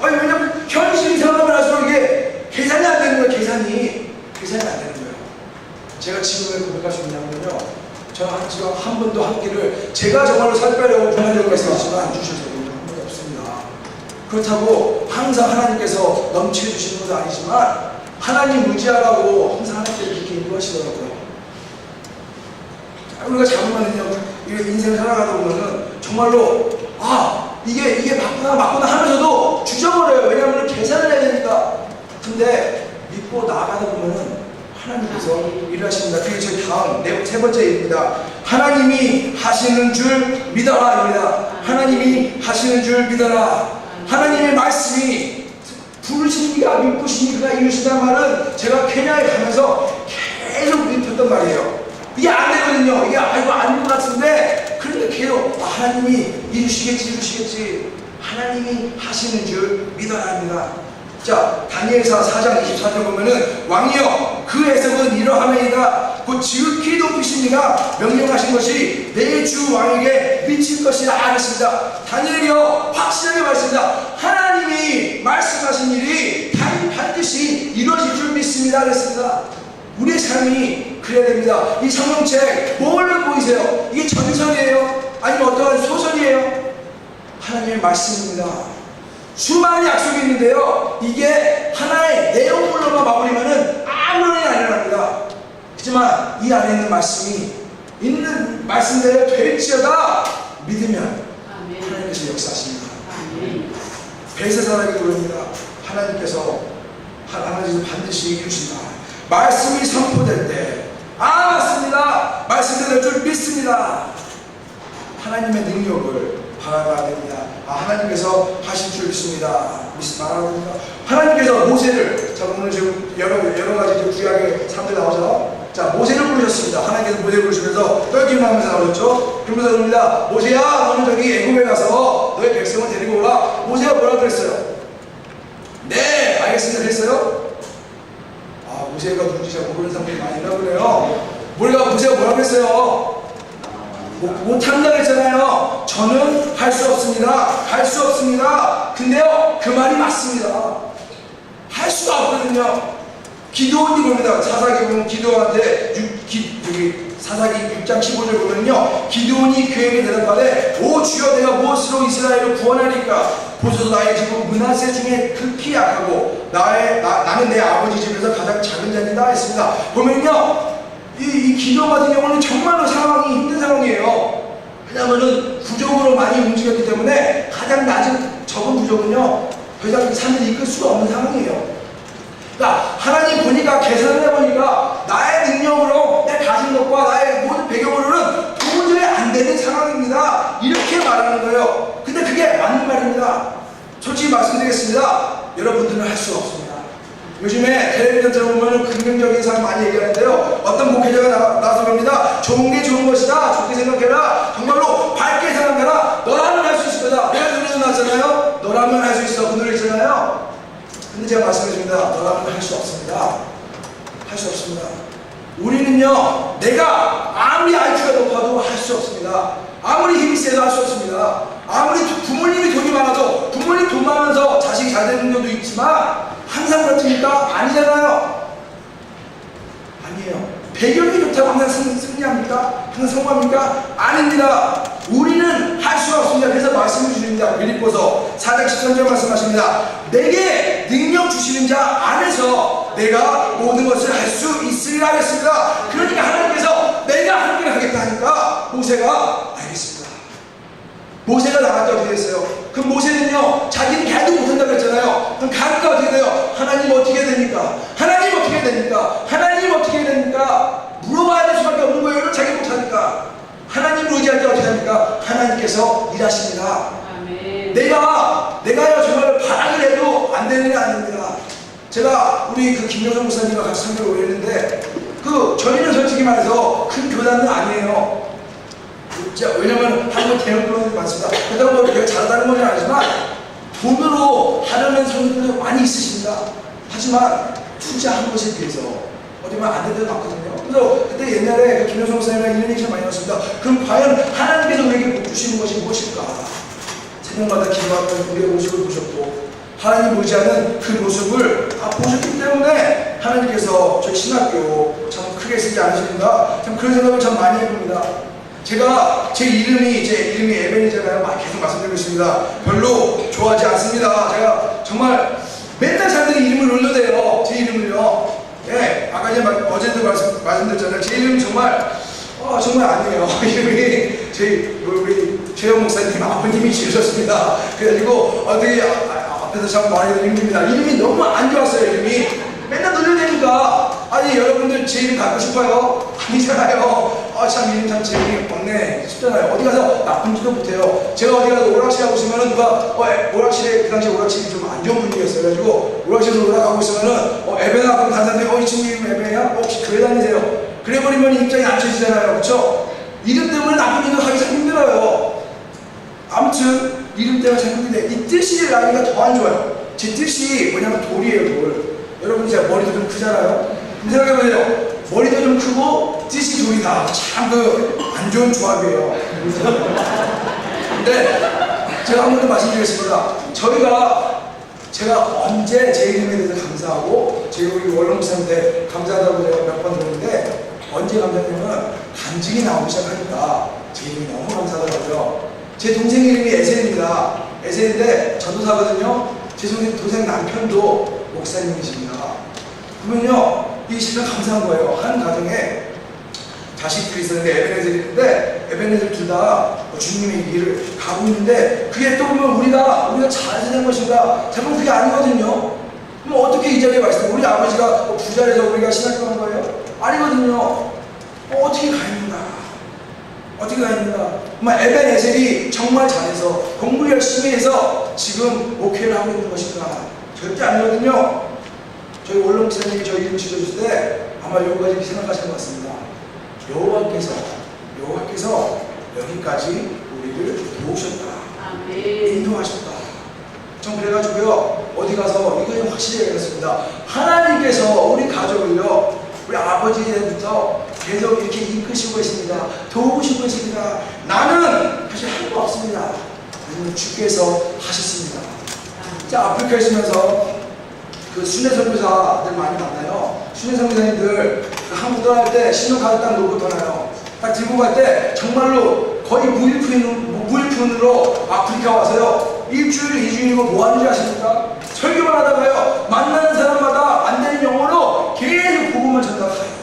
왜냐면 현실이 생각하면 할수록 이게 계산이 안 되는 거예요. 계산이 안 되는 거예요. 제가 지금 왜 고백할 수 있냐면요. 저는 지금 한 번도 한 끼를 제가 정말로 살 빼려고 보내려고 했었지만 안 주셔서 한 번도 없습니다. 그렇다고 항상 하나님께서 넘치게 주시는 것도 아니지만 하나님 의지하라고 항상 하나님께서 그렇게 인도하시더라고요. 우리가 잘못하면요, 인생을 살아가다 보면은 정말로 이게 맞구나 하면서도 주저버려요. 왜냐하면 계산을 해야 되니까. 근데 믿고 나아가다 보면은 하나님께서 일하십니다. 그게 저희 다음 세 번째 일입니다. 하나님이 하시는 줄 믿어라입니다. 하나님이 하시는 줄 믿어라. 하나님의 말씀이 부르신 이가 믿으신 이가 이루신다는 말은 제가 케냐에 가면서 계속 믿었던 말이에요. 이게 안 되거든요. 이게 아닌 것 같은데 그런데 계속 하나님이 이루시겠지. 하나님이 하시는 줄 믿어야 합니다. 자, 다니엘서 4장 24절 보면은 왕이여 그 해석은 이러하나이다. 곧 지극히 높으신 이가 명령하신 것이 내 주 왕에게 미칠 것이라 하셨습니다. 다니엘이여 확실하게 말씀합니다. 하나님이 말씀하신 일이 반드시 이루어질 줄 믿습니다. 그랬습니다. 우리의 삶이 그래야 됩니다. 이 성경책 뭘 보이세요? 이게 전설이에요? 아니면 어떠한 소설이에요? 하나님의 말씀입니다. 수많은 약속이 있는데요. 이게 하나의 내용물로만 마무리면은 아무런 일이 안 일어납니다. 하지만 이 안에 있는 말씀이 있는 말씀대로 될지어다 믿으면 하나님께서 역사하십니다. 벨세사라에게 그럽니다. 하나님께서 반드시 이루신다. 말씀이 선포될 때 맞습니다. 말씀대로 될 줄 믿습니다. 하나님의 능력을 바라봐야 됩니다. 하나님께서 하실 줄 믿습니다. 말하는 겁니다. 하나님께서 모세를, 자, 오늘 지금 여러 가지 구약의 사람들이 나오죠. 자, 모세를 부르셨습니다. 하나님께서 모세를 부르시면서 떨기나면서 나오셨죠. 그러면서 그럽니다. 모세야, 너는 저기 애굽에 가서 너의 백성을 데리고 오라. 모세가 뭐라고 그랬어요? 네, 알겠습니다. 그랬어요? 모세가 누군지 잘 모르는 사람들이 많이 있나 보네요. 모세가 뭐라고 했어요? 못한다고 했잖아요. 저는 할 수 없습니다. 근데요, 그 말이 맞습니다. 할 수가 없거든요. 기도원이 봅니다. 사사기 보면 기도원한테 사사기 6장 15절 보면요, 기도원이 그에게 대답하되 오 주여 내가 무엇으로 이스라엘을 구원하리까? 보소서 나의 집은 므낫세 중에 극히 약하고 나는 내 아버지 집에서 가장 작은 자니라 했습니다. 보면요, 이 기도 같은 경우는 정말로 상황이 힘든 상황이에요. 왜냐하면 부족으로 많이 움직였기 때문에 가장 낮은 적은 부족은요 더 이상 삶을 이끌 수가 없는 상황이에요. 그러니까 하나님 보니까 계산을 해보니까 나의 능력으로 내 가진 것과 나의 모든 배경으로는 도저히 안 되는 상황입니다. 이렇게 말하는 거예요. 근데 그게 맞는 말입니다. 솔직히 말씀드리겠습니다. 여러분들은 할 수가 없습니다. 요즘에 텔레비전 들어보면 긍정적인 사람 많이 얘기하는데요. 어떤 목회자가 나와서 그럽니다. 좋은 게 좋은 것이다. 좋게 생각해라. 정말로 밝게 생각해라. 너라면 할 수 있을 거다. 내가 그 노래 나왔잖아요. 너라면 할 수 있어. 그 노래 있잖아요. 근데 제가 말씀해줍니다. 너라면 할 수 없습니다. 할 수 없습니다. 우리는요, 내가 아무리 IQ가 높아도 할 수 없습니다. 아무리 힘이 세도 할 수 없습니다. 아무리 부모님이 돈이 많아도 부모님 돈 많아서 자식이 잘 되는 경우도 있지만 항상 그렇습니까? 아니잖아요. 아니에요. 배경이 좋다고 항상 승리합니까? 항상 성공합니까? 아닙니다. 우리는 할 수가 없습니다. 그래서 말씀을 주십니다. 빌립보서 4장 13절 말씀하십니다. 내게 능력 주시는 자 안에서 내가 모든 것을 할 수 있으리라 하겠습니다. 그러니까 하나님께서 내가 함께 하겠다 하니까 모세가 알겠습니다. 모세가 나갈 때 어떻게 됐어요? 그럼 모세는요, 자기는 개도 못한다고 했잖아요. 그럼 가니까 어떻게 돼요? 하나님 어떻게 됩니까? 하나님 어떻게 됩니까? 하나님 어떻게 됩니까? 물어봐야 될 수밖에 없는 거예요. 자기 못하니까. 하나님을 의지할 때 어떻게 합니까? 하나님께서 일하십니다. 아멘. 내가요 정말 바라기를 해도 안 되는 게 아닙니다. 제가 우리 그 김영선 목사님과 같이 설교를 오래 했는데 저희는 솔직히 말해서 큰 교단은 아니에요. 왜냐면 한국 대형교단이 많습니다. 그렇다고 뭐 내가 잘하다는 건 아니지만 돈으로 하려는 성도들이 많이 있으십니다. 하지만 투자한 것에 비해서 어디 보면 안 되는 데도 많거든요. 그래서 그때 옛날에 그 김영선 목사님이랑 이런 얘기 참 많이 나왔습니다. 그럼 과연 하나님께서 우리에게 복 주시는 것이 무엇일까? 새벽마다 기도하는 우리의 모습을 보셨고 하나님 의지하는 그 모습을 보셨기 때문에 하나님께서 저희 신학교 참 크게 쓰지 않으십니다. 참 그런 생각을 참 많이 해봅니다. 제가 제 이름이 에벤이잖아요. 계속 말씀드리고 있습니다. 별로 좋아하지 않습니다. 제가 정말 맨날 사람들이 이름을 놀려대요. 제 이름을요. 예, 아까 어제도 말씀드렸잖아요. 제 이름 정말 아니에요. 이름이 우리 최영 목사님 아버님이 지으셨습니다. 그래가지고 어떻게 앞에서 참 말하기도 힘듭니다. 이름이 너무 안 좋았어요. 이름이 맨날 놀려대니까 아니 여러분들 제 이름 갖고 싶어요? 아니잖아요. 참 이름 참 재미 없네 싶잖아요. 어디 가서 나쁜 짓도 못해요. 제가 어디 가서 오락실 하고 있으면은 누가 오락실에 그 당시 오락실이 좀 안 좋은 분위기였어요. 그래가지고 오락실에서 오락하고 있으면은 에베나 그럼 다른 사람들이 이 친구 이름 에베야? 혹시 교회 다니세요? 그래버리면 입장이 안 쳐지잖아요. 그렇죠? 이름 때문에 나쁜 일도 하기 참 힘들어요. 아무튼 이름 때문에 참 힘든데 이 뜻이 나기가 더 안 좋아요. 제 뜻이 뭐냐면 돌이에요. 돌. 여러분 제가 머리도 좀 크잖아요. 생각해보세요. 머리도 좀 크고 뜻이 돌이다. 참 안 좋은 조합이에요. 근데 제가 한 번 더 말씀드리겠습니다. 제가 언제 제 이름에 대해서 감사하고 제가 우리 원로 목사님한테 감사하다고 제가 몇 번 들었는데 언제 감사했냐면 간증이 나오기 시작하니까 제 이름이 너무 감사하더라고요. 제 동생 이름이 에셀입니다. 에셀인데 전도사거든요. 제 동생 남편도 목사님이십니다. 그러면요 이게 진짜 감사한 거예요. 한 가정에 자식들이 있었는데 에베네젤이 있는데 에베네젤 둘 다 주님의 길을 가고 있는데 그게 또 보면 우리가 잘해서 된 것인가? 대부분 그게 아니거든요. 그럼 어떻게 이 자리에 와 있어요? 우리 아버지가 부자라서 우리가 신학교 간 거예요? 아니거든요. 어떻게 가 있는가? 정말 에베네젤이 정말 잘해서 공부를 열심히 해서 지금 목회를 하고 있는 것인가? 절대 아니거든요. 저희 원로 목사님이 저희 이름 지어주실 때 아마 여기까지 생각하시는 것 같습니다. 여호와께서 여기까지 우리를 도우셨다. 인도하셨다. 전 그래가지고요 어디 가서 이거 좀 확실히 얘기했습니다. 하나님께서 우리 가족을요 우리 아버지 때부터 계속 이렇게 이끄시고 계십니다. 도우시고 계십니다. 나는 사실 할 거 없습니다. 하지만 주께서 하셨습니다. 자, 아프리카에 있으면서 그 순회 선교사들 많이 만나요. 순회 선교사님들 한국 떠날 때 신용카드 딱 놓고 떠나요. 딱 들고 갈 때 정말로 거의 무일푼으로 아프리카 와서요 1주일, 2주일이고 뭐 하는지 아십니까? 설교만 하다가요 만나는 사람마다 안 되는 영어로 계속 복음을 전달해요.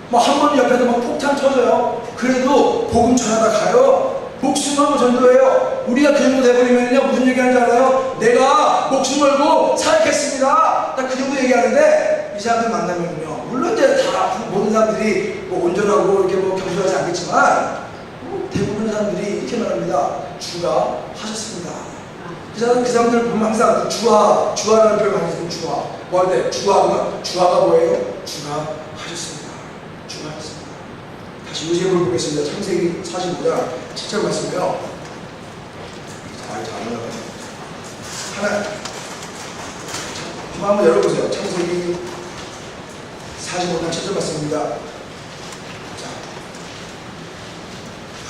뭐 한 번 옆에서 막 폭탄 터져요. 그래도 복음 전하다 가요. 목숨 걸고 전도해요. 우리가 그 정도 돼버리면요 무슨 얘기하는지 알아요? 내가 목숨 걸고 사역했습니다. 딱 그 정도 얘기하는데 이 사람들 만나면요 물론 이제 다 모든 사람들이 뭐 온전하고 이렇게 뭐 겸손하지 않겠지만 대부분 사람들이 이렇게 말합니다. 주가 하셨습니다. 그 사람들 보면 항상 주하라는 표현 많이 쓰는 주하. 뭐 할 때 주하가 뭐예요? 주가 하셨습니다. 주가 하셨습니다. 다시 요셉을 보겠습니다. 창세기 45장 7절 말씀이요. 잘 올라가요. 한번 열어보세요. 창세기 45장 7절 말씀입니다.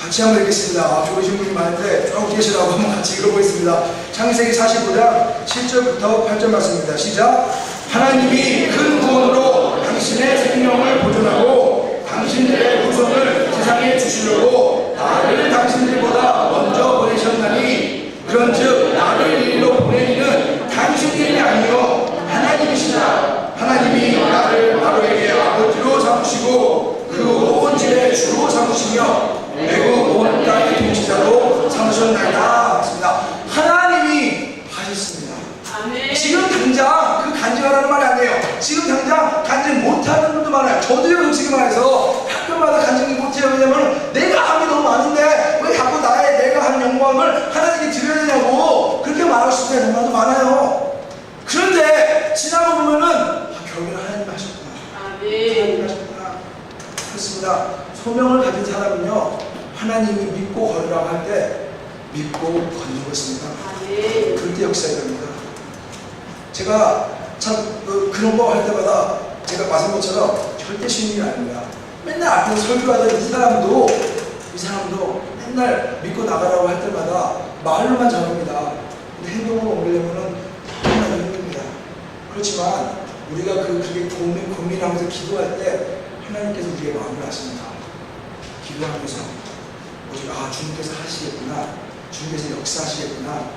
같이 한번 읽겠습니다. 좋으신 분이 많은데 쭉 계시라고 한번 같이 읽어보겠습니다. 창세기 45장 7절부터 8절 말씀입니다. 시작. 하나님이 큰 구원으로 당신의 생명을 보존하고 당신들의 후손을 세상에 주시려고 나를 당신들보다 먼저 보내셨나니 그런즉 나를 이리로 보낸 이는 당신들이 아니요 하나님이시다. 하나님이 나를 바로에게 아버지로 삼으시고 그 온 집의 주로 삼으시며 매우 온 땅의 통치자로 삼으셨나이다. 하나님이 하셨습니다. 아멘. 지금 당장 그 간증하라는 말이 아니에요. 지금 당장 간증 못하는 분도 많아요. 저도요 솔직히 말해서 학교마다 간증이 못해요. 왜냐면 내가 하면 그렇습니다. 소명을 가진 사람은요, 하나님이 믿고 걸으라고 할 때 믿고 걷는 것입니다. 그때 역사가 됩니다. 제가 참 그런 거 할 때마다 제가 말한 것처럼 절대 쉬운 일이 아닙니다. 맨날 앞에서 설교하던 이 사람도 맨날 믿고 나가라고 할 때마다 말로만 잘합니다. 근데 행동으로 옮기려면은 너무나 힘듭니다. 그렇지만 우리가 그렇게 고민하면서 기도할 때 하나님께서 우리의 마음을 아십니다. 기도하면서 오직 주님께서 하시겠구나, 주님께서 역사하시겠구나,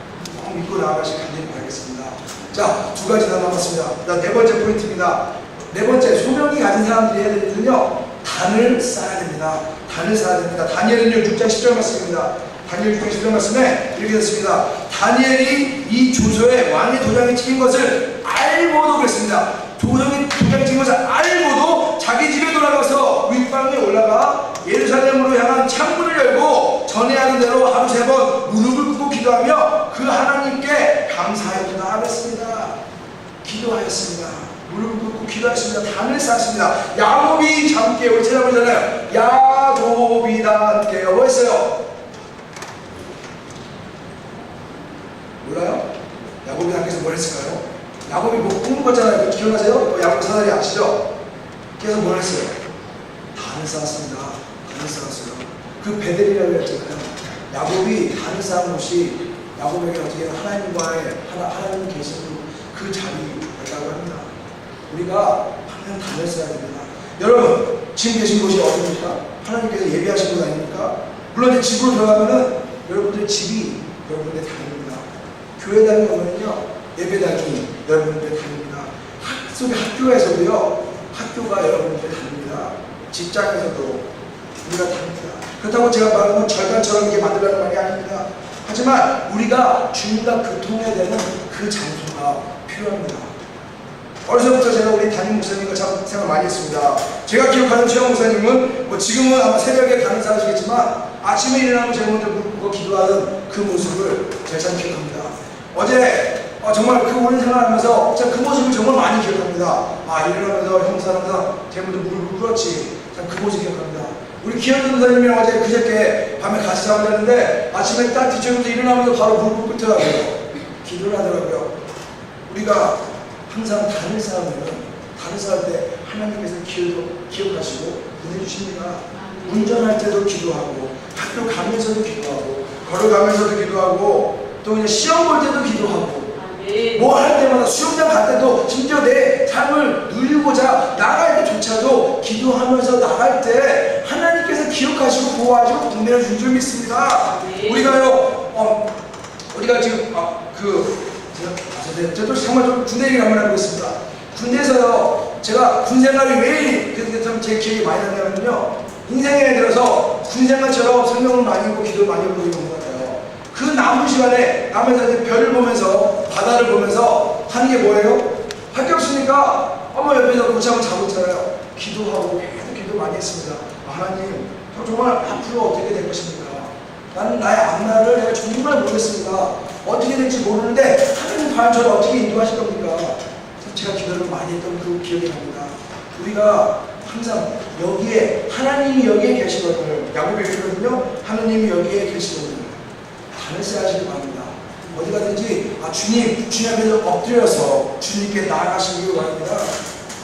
믿고 나아가시길 간절히 바라겠습니다. 자, 두 가지 더 남았습니다. 자, 네 번째 포인트입니다. 네 번째, 소명이 가진 사람들이 해야 될 일은요, 단을 쌓아야 됩니다. 단을 쌓아야 됩니다. 다니엘은요 6장 10절 말씀입니다. 다니엘 6장 10절 말씀에 이렇게 됐습니다. 다니엘이 이 조서에 왕의 도장이 찍힌 것을 알고도 그랬습니다. 도장이 찍힌 것을 알고도 자기 집에 돌아가서 윗방에 올라가 예루살렘으로 향한 창문을 열고 전에 하는 대로 하루 3번 무릎을 꿇고 기도하며 그 하나님께 감사했구나 그랬습니다. 기도하였습니다. 무릎을 꿇고 기도하였습니다. 단을 쌓았습니다. 야곱이 함께 우리 찾아보잖아요. 야곱이 다 함께 뭐 했어요? 몰라요? 야곱이 함께서 뭘 했을까요? 야곱이 뭐 꿈을 꿨잖아요. 기억나세요? 야곱 사다리 아시죠? 그래서 뭘 했어요? 단을 쌓았습니다. 단을 쌓았어요. 그 베델이라고 했잖아요. 야곱이 단을 쌓은 곳이 야곱에게 어떻게 하나님 계시는 그 자리라고 합니다. 우리가 항상 단을 쌓아야 됩니다. 여러분, 지금 계신 곳이 어디입니까? 하나님께서 예비하신 곳 아닙니까? 물론 이제 집으로 들어가면은 여러분들의 집이 여러분들의 단입니다. 교회 다니면요, 예배당이 여러분들의 단입니다. 학교에서도요, 학교가 여러분들의 단입니다. 직장에서도 우리가 단입니다. 그렇다고 제가 말하는 건 절간처럼 이렇게 만들라는 말이 아닙니다. 하지만 우리가 주님과 교통해야 되는 그 장소가 필요합니다. 어려서부터 제가 우리 담임 목사님과 참 생각 많이 했습니다. 제가 기억하는 최영 목사님은 뭐 지금은 아마 새벽에 가는 사람이시겠지만 아침에 일어나면 제가 먼저 묻고 기도하는 그 모습을 제가 참 기억합니다. 어제 정말 그 오랜 생활하면서 제가 그 모습을 정말 많이 기억합니다. 일어나면서 형사람사 제가 먼저 무릎을 꿇었지. 참 그 모습 기억합니다. 우리 기현준 선생님이랑 어제 그저께 밤에 같이 잠을 잤는데 아침에 딱 뒤쳐면서 일어나면서 바로 무릎을 꿇더라고요. 기도를 하더라고요. 우리가 항상 단을 쌓으면 단을 쌓을 때 하나님께서 기억하시고 은혜 주십니다. 운전할 때도 기도하고 학교 가면서도 기도하고 걸어가면서도 기도하고 또 이제 시험 볼 때도 기도하고 뭐 할 때마다 수영장 갈 때도 심지어 내 삶을 누리고자 나갈 때조차도 기도하면서 나갈 때 하나님께서 기억하시고 보호하시고 동네를 준 줄 믿습니다. 우리가 지금 저도 정말 좀 군대 얘기를 한번 해보겠습니다. 군대에서요, 제가 군 생활이 왜 제 기억이 많이 난다면요, 인생에 들어서 군 생활처럼 성경을 많이 읽고 기도를 많이 하고 있는 것 같아요. 그 남은 시간에 남에서 별을 보면서 바다를 보면서 하는 게 뭐예요? 할 게 없으니까 엄마 옆에서 고참을 자고 있잖아요. 기도하고 계속 기도 많이 했습니다. 하나님, 정말 앞으로 어떻게 될 것입니까? 나는 나의 앞날을 내가 정말 모르겠습니다. 어떻게 될지 모르는데 하나님 과연 저를 어떻게 인도하실 겁니까? 제가 기도를 많이 했던 그 기억이 납니다. 우리가 항상 여기에 하나님이 여기에 계시거든요. 야곱이 그러거든요. 하나님이 여기에 계시거든요. 단을 쌓으시기 바랍니다. 어디 가든지 주님 앞에서 엎드려서 주님께 나아가시기 바랍니다.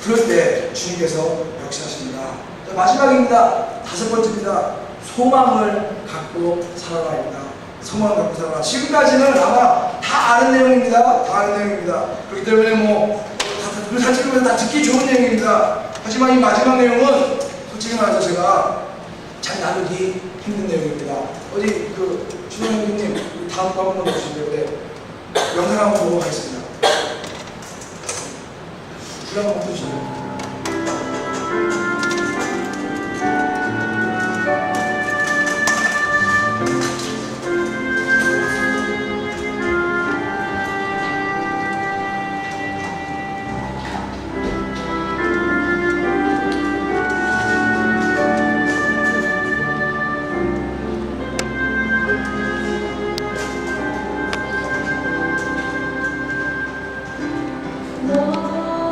그럴 때 주님께서 역사하십니다. 자, 마지막입니다. 5번째입니다. 소망을 갖고 살아가입니다. 소망을 갖고 살아가. 지금까지는 아마 다 아는 내용입니다. 다 아는 내용입니다. 그렇기 때문에 그 사실은 다 듣기 좋은 내용입니다. 하지만 이 마지막 내용은 솔직히 말해서 제가 잘 나누기 힘든 내용입니다. 어디 주영 형님 다음 거 한번 보시죠. 네. 영상 한번 보고 가겠습니다. 불 한번 보시죠.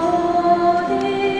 너의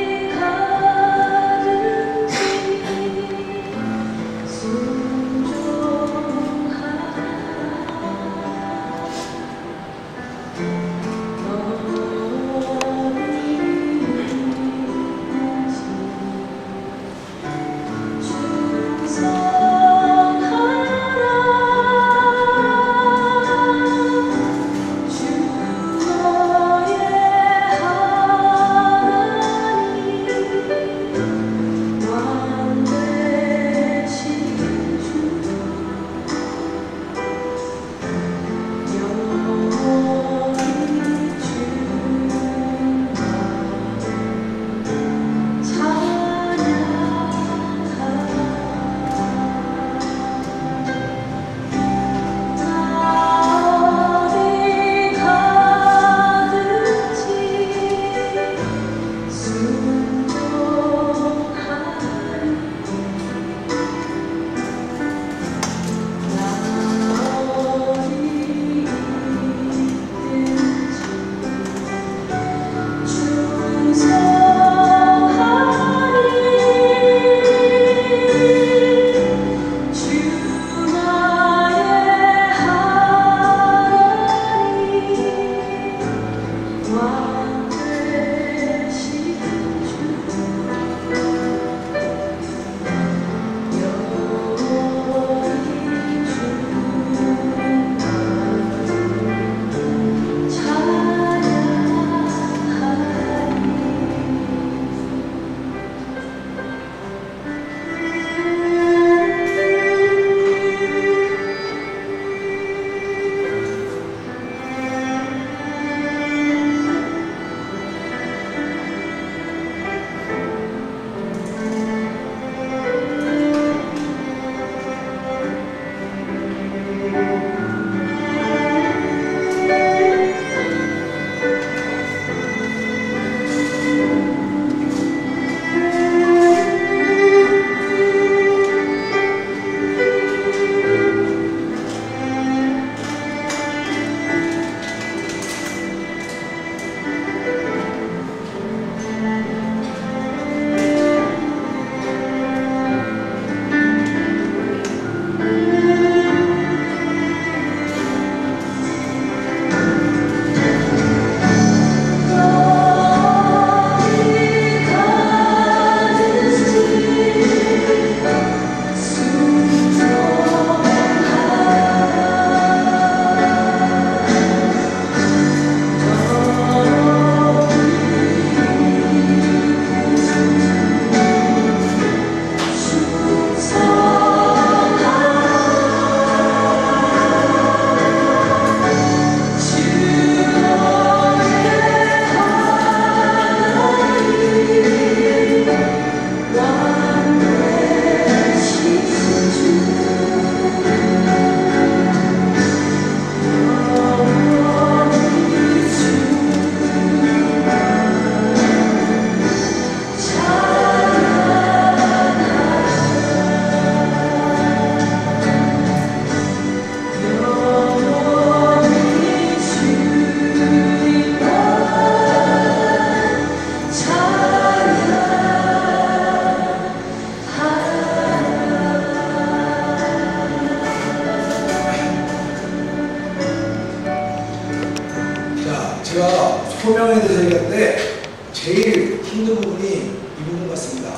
소명에 대해서 얘기하는데 제일 힘든 부분이 이 부분 같습니다.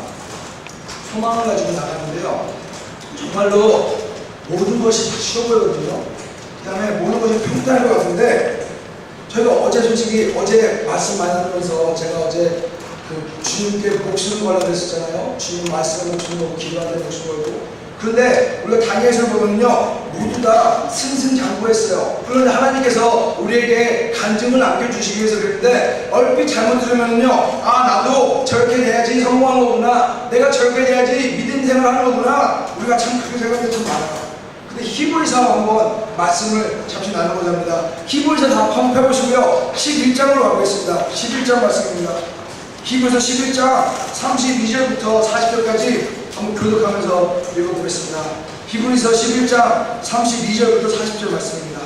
소망을 가지고 나가는데요, 정말로 모든 것이 다 쉬워 보이거든요. 그 다음에 모든 것이 평탄할 것 같은데, 저희가 어제 솔직히 어제 말씀 많이 나누면서 제가 어제 그 주님께 목숨을 걸라 그랬었잖아요. 주님 말씀을 목숨을 걸고 기도하는 목숨을 걸고. 그런데 우리가 다니엘서를 보면요, 모두 다 승승장구했어요. 그런데 하나님께서 우리에게 간증을 남겨주시기 위해서 그랬는데, 얼핏 잘못 들으면요, 아 나도 저렇게 돼야지 성공한 거구나, 내가 저렇게 돼야지 믿음 생활하는 거구나, 우리가 참 그렇게 생각할 때 참 많아요. 근데 히브리서 한번 말씀을 잠시 나눠보자 합니다. 히브리서 다 한번 펴보시고요, 11장으로 가보겠습니다. 11장 말씀입니다. 히브리서 11장 32절부터 40절까지 한번 교독하면서 읽어보겠습니다. 히브리서 11장 32절부터 40절 말씀입니다.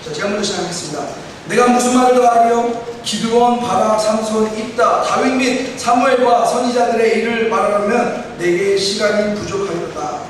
자, 제가 먼저 시작하겠습니다. 내가 무슨 말을 더하리요? 기드온, 바락, 삼손, 입다, 다윗 및 사무엘과 선지자들의 일을 말하려면 내게 시간이 부족하였다.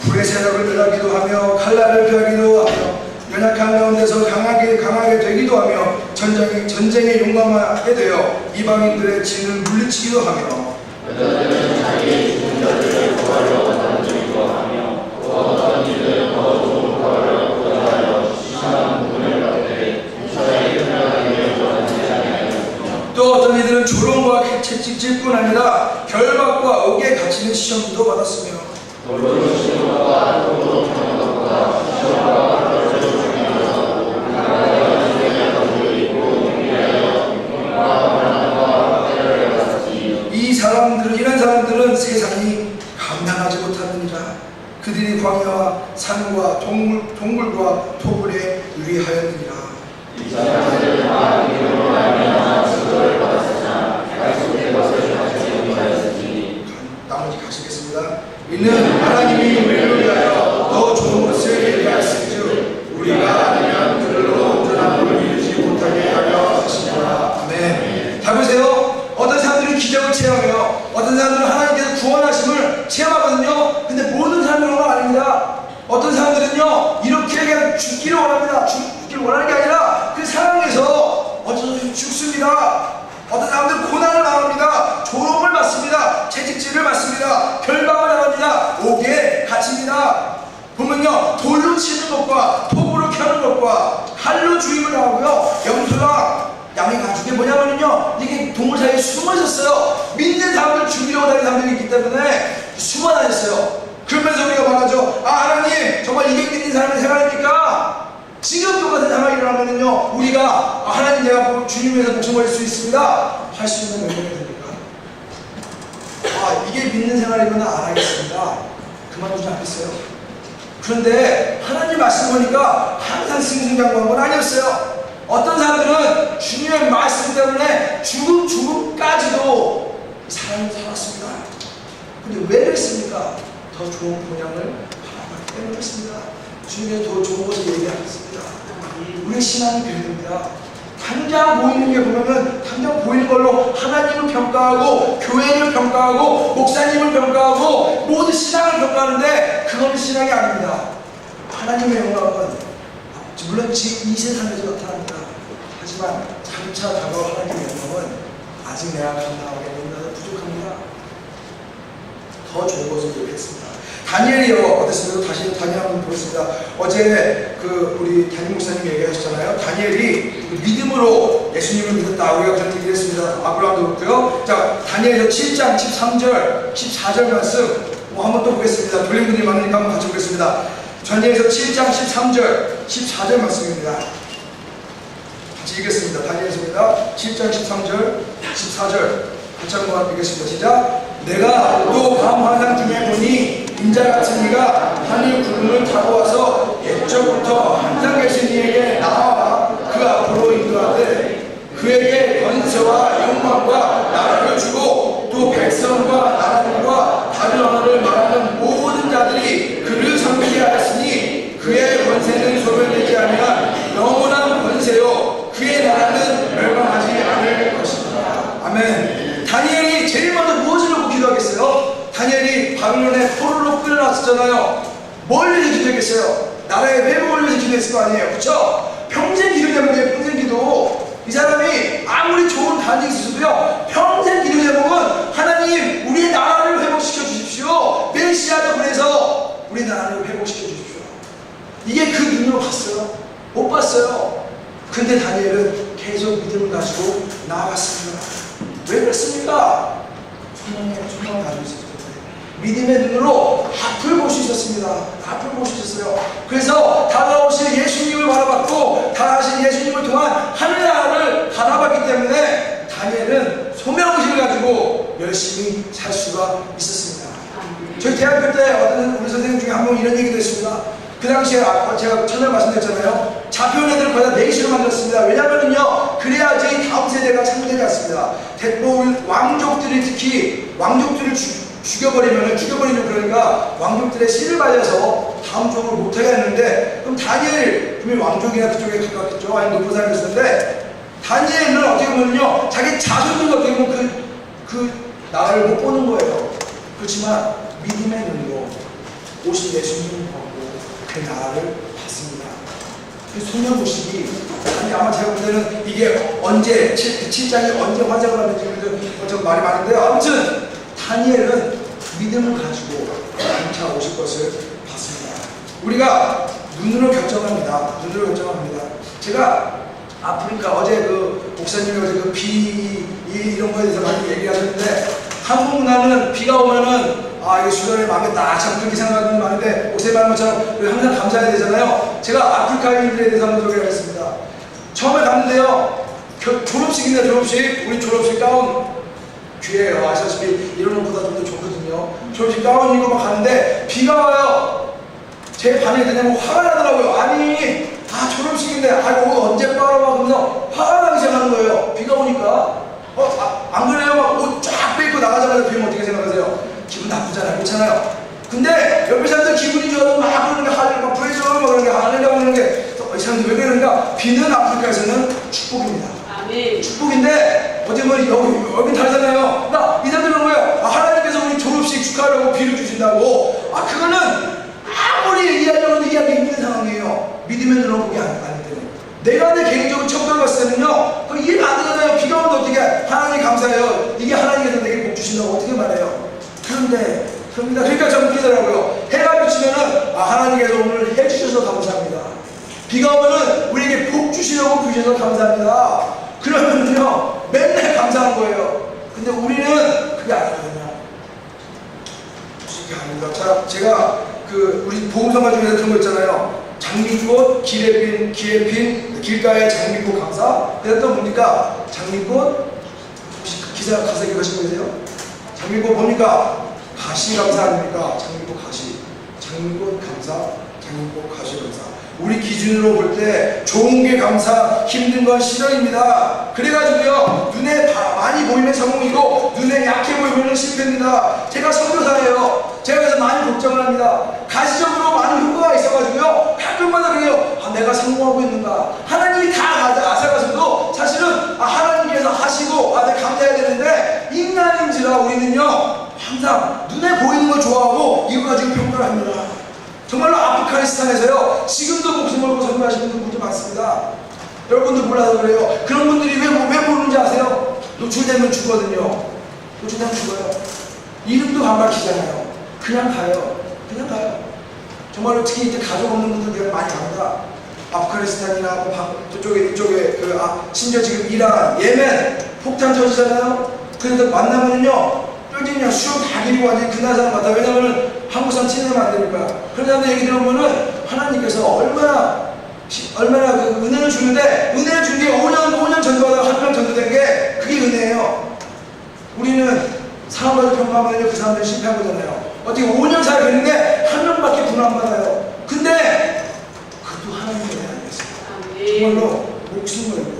불의 세력을 멸하기도 하며 칼날을 펴기도 하며 연약한 가운데서 강하게 되기도 하며 전쟁에 용감하게 되어 이방인들의 진을 물리치기도 하며 자기의 죽은 자들을 구하려 단정기도 하며 또 어떤 이들은 더 좋은 구하려 구하여 심한 부분을 받되 무사히 끝나기 위해 원하지 또 어떤 이들은 조롱과 채찍질뿐 아니라 결박과 옥에 갇히는 시험도 받았으며 물론 시험과 통으로 겪는 것보다 시험과 이런 사람들은 세상이 감당하지 못하느니라. 그들이 광야와 산과 동물과 토굴에 유리하였느니라. 이 사람들은 하나님으로 말미암아 수고를 받았으나 약속된 것을 받지 못하였으니. 나머지 가시겠습니다. 이는 하나님이 우리를 위하여 더 좋은 것을 예비하였은즉 우리가 아니면 그들로 온전함을 이루지 못하게 하려 하시니라. 아멘. 다 보세요. 어떤 사람들은 기적을 체험해요. 어떤 사람들은 하나님께서 구원하심을 체험하거든요. 근데 모든 사람들은 그런 건 아닙니다. 어떤 사람들은요, 이렇게 그냥 죽기를 원합니다. 죽기를 원하는 게 아니라 그 상황에서 어쩌면 죽습니다. 어떤 사람들은 고난을 당합니다. 조롱을 받습니다. 채찍질을 받습니다. 결박을 당합니다. 옥에 갇힙니다. 보면요, 돌로 치는 것과 톱으로 켜는 것과 칼로 주임을 당하고요, 염소랑 양이 가죽에 뭐냐면요, 이게 동물 사이에 숨어 있었어요. 믿는 사람들 죽이려고 다니는 사람들이 있기 때문에 숨어 다녔어요. 그러면서 우리가 말하죠. 아, 하나님, 정말 이게 믿는 사람의 생활입니까? 지금 똑같은 상황이 일어나면요, 우리가 아, 하나님, 내가 주님 위해서 목숨 걸릴 수 있습니다 할 수 있는 명령이 됩니까? 아, 이게 믿는 생활이구나, 알겠습니다. 그만두지 않겠어요. 그런데 하나님 말씀 보니까 항상 승승장구한 건 아니었어요. 어떤 사람들은 주님의 말씀 때문에 죽음까지도 사람을 살았습니다. 근데 왜 그랬습니까? 더 좋은 본향을 바라봤기 때문에 그랬습니다. 주님의 더 좋은 것을 얘기하겠습니다. 우리 신앙이 별입니다. 당장 보이는 게 보면은 당장 보이는 걸로 하나님을 평가하고 교회를 평가하고 목사님을 평가하고 모든 신앙을 평가하는데 그건 신앙이 아닙니다. 하나님의 영광은 물론 지금 이 세상에서 나타납니다. 하지만 장차 다가올 하나님의 영광은 아직 내가 감당하기에는 부족합니다. 더 좋은 것을 얘기했습니다. 다니엘이요, 어땠습니까? 다시 다니엘 한번 보겠습니다. 어제 우리 담임 목사님 얘기하셨잖아요. 다니엘이 믿음으로 예수님을 믿었다. 우리가 그런 얘기를 했습니다. 아브라함도 그렇고요. 자, 다니엘서 7장 13절 14절 말씀 한번 또 보겠습니다. 돌린 분들이 많으니까 한번 같이 보겠습니다. 다니엘서 7장 13절 14절 말씀입니다. 같이 읽겠습니다. 다니엘서입니다. 7장 13절 14절 같이 한번 읽겠습니다. 시작. 내가 또 밤 환상 중에 보니 인자 같은 이가 하늘 구름을 타고 와서 옛적부터 항상 계신 이에게 나와 그 앞으로 인도하되 그에게 권세와 영광과 나라를 주고 또 백성과 나라들과 다른 언어를 말하는 모든 자들이 그를 섬기게 하였으니 그의 권세는 소멸되지 아니한 영원한 권세요 그의 나라는 멸망하지 않을 것입니다. 아멘. 다니엘 뭘 위해서 기도했겠어요? 나라의 회복을 위해서 기도했을 거 아니에요. 그렇죠? 평생 기도 제목이에요. 평생 기도. 이 사람이 아무리 좋은 단직이 있어도요, 평생 기도 제목은 하나님 우리의 나라를 회복시켜 주십시오. 메시아도 그래서 우리 나라를 회복시켜 주십시오. 이게 그 눈으로 봤어요? 못 봤어요. 근데 다니엘은 계속 믿음을 가지고 나아갔습니다. 왜 그랬습니까? 소망을 가지고 있었기 때문에 믿음의 눈으로 앞을 볼 수 있었습니다. 앞을 볼 수 있었어요. 그래서 다가오실 예수님을 바라봤고 다가오실 예수님을 통한 하늘나라를 바라봤기 때문에 다니엘은 소명의식을 가지고 열심히 살 수가 있었습니다. 저희 대학교 때 어떤 우리 선생님 중에 한 분 이런 얘기도 했습니다. 그 당시에 제가 처음에 말씀드렸잖아요. 잡혀온 애들을 거의 다 내시로 만들었습니다. 왜냐면은요, 그래야지 다음 세대가 창조되지 않습니다. 왕족들이 특히 왕족들을 죽여버리면 그러니까 왕족들의 씨를 발려서 다음 쪽을 못하게 했는데, 그럼 다니엘 분명히 왕족이나 그쪽에 가깝겠죠. 아니 높은 사람이었는데 다니엘은 어떻게 보면요, 자기 자손들도 어떻게 보면 그 나라를 못 보는 거예요. 그렇지만 믿음의 눈으로 오신 예수님을 보고 그 나라를 봤습니다. 그 소명의식이, 아니 아마 제가 볼 때는 이게 언제 7장이 언제 환장을 하는지 좀 말이 많은데요. 아무튼 다니엘은 믿음을 가지고 장차 오실 것을 봤습니다. 우리가 눈으로 결정합니다. 눈으로 결정합니다. 제가 아프리카 어제 그 목사님이 어제 그 비 이런 거에 대해서 많이 얘기하셨는데, 한국 문화는 비가 오면은 이거 주변에 망했다 참 그렇게 생각하는 분이 많은데, 목사님 말한 것처럼 항상 감사해야 되잖아요. 제가 아프리카인들에 대해서 한번 소개하겠습니다. 처음에 갔는데요, 졸업식인데 졸업식, 우리 졸업식 가운 귀해요. 아시다시피 이런 옷보다 좀 더 좋거든요. 졸업식 가운 입고 막 가는데 비가 와요. 제 반응이 되냐면 화가 나더라고요. 아니 졸업식인데 옷 언제 빨아와 그러면서 화가 나기 시작하는 거예요. 비가 오니까. 안 그래요? 막 옷 쫙 빼고 나가자마자 비면 어떻게 생각하세요? 기분 나쁘잖아요. 그렇잖아요. 근데 옆에 사람들 기분이 좋아서 막 그러는 게 하늘 막 부해줘 막 그러는 게 하늘이라고 그러는 게, 이 사람들 왜 그러는가? 비는 아프리카에서는 축복입니다. 아멘. 축복인데 어떻게 보면 여긴 다르잖아요. 그러니까 이 사람들은 뭐예요? 하나님께서 우리 졸업식 축하하려고 비를 주신다고. 그거는 아무리 이해하려고 이해하기 힘든 상황이에요. 믿음의 눈으로 보기 안 되는. 내가 내 개인적으로 청도를 봤을 때는요, 그 이해가 안 되잖아요. 비가 오는데 어떻게 하나님 감사해요. 이게 하나님께서 내게 복 주신다고 어떻게 말해요? 그러니까 좀 웃기더라고요. 해가 비치면은 하나님께서 오늘 해 주셔서 감사합니다. 비가 오면은 우리에게 복 주시려고 주셔서 감사합니다. 그러면요 맨날 감사한 거예요. 근데 우리는 그게 아니거든요. 그게 아닙니다. 자, 제가 우리 복음성가 중에서 그런 거 있잖아요. 장미꽃 길에 핀 길가의 장미꽃 감사. 그래서 또 뭡니까? 장미꽃, 혹시 그 기사 가사 기억하시고 계세요? 장미꽃 뭡니까? 가시 감사 아닙니까? 장미꽃 가시. 장미꽃 감사, 장미꽃 가시 감사. 우리 기준으로 볼 때 좋은 게 감사, 힘든 건 실현입니다. 그래가지고요, 눈에 많이 보이면 성공이고 눈에 약해 보이면 실패입니다. 제가 선교사예요. 제가 그래서 많이 걱정을 합니다. 가시적으로 많은 효과가 있어가지고요, 가끔마다 그래요. 내가 성공하고 있는가? 하나님이 다 아사가서도 사실은 하나님께서 하시고 내가 감사해야 되는데, 인간인지라 우리는요 항상 눈에 보이는 걸 좋아하고 이거 가지고 평가를 합니다. 정말로 아프가니스탄에서요 지금도 목숨 걸고 선교하시는 분들 많습니다. 여러분들 몰라서 그래요. 그런 분들이 왜 모르는지 아세요? 노출되면 죽거든요. 노출되면 죽어요. 이름도 안 밝히잖아요. 그냥 가요. 정말로 특히 이제 가족 없는 분들 많이 갑니다. 아프가니스탄이나 이쪽에 심지어 지금 이란, 예멘 폭탄 터지잖아요. 그래서 만나면은요 그냥 수영 다 기리고 완전히 그날 사람 같아. 왜냐면은 한국 사람 친해지면 안 되니까. 그런 사람들 얘기 들어보면은 하나님께서 얼마나 그 은혜를 주는데, 은혜를 준 게 5년 전도하다가 한 명 전도된 게 그게 은혜예요. 우리는 사람마다 평가하면 그 사람들이 실패한 거잖아요. 어떻게 5년 살아있는데 한 명밖에 구원 안 받아요. 근데 그것도 하나님의 은혜 아니겠어요? 정말로 목숨을 걸고.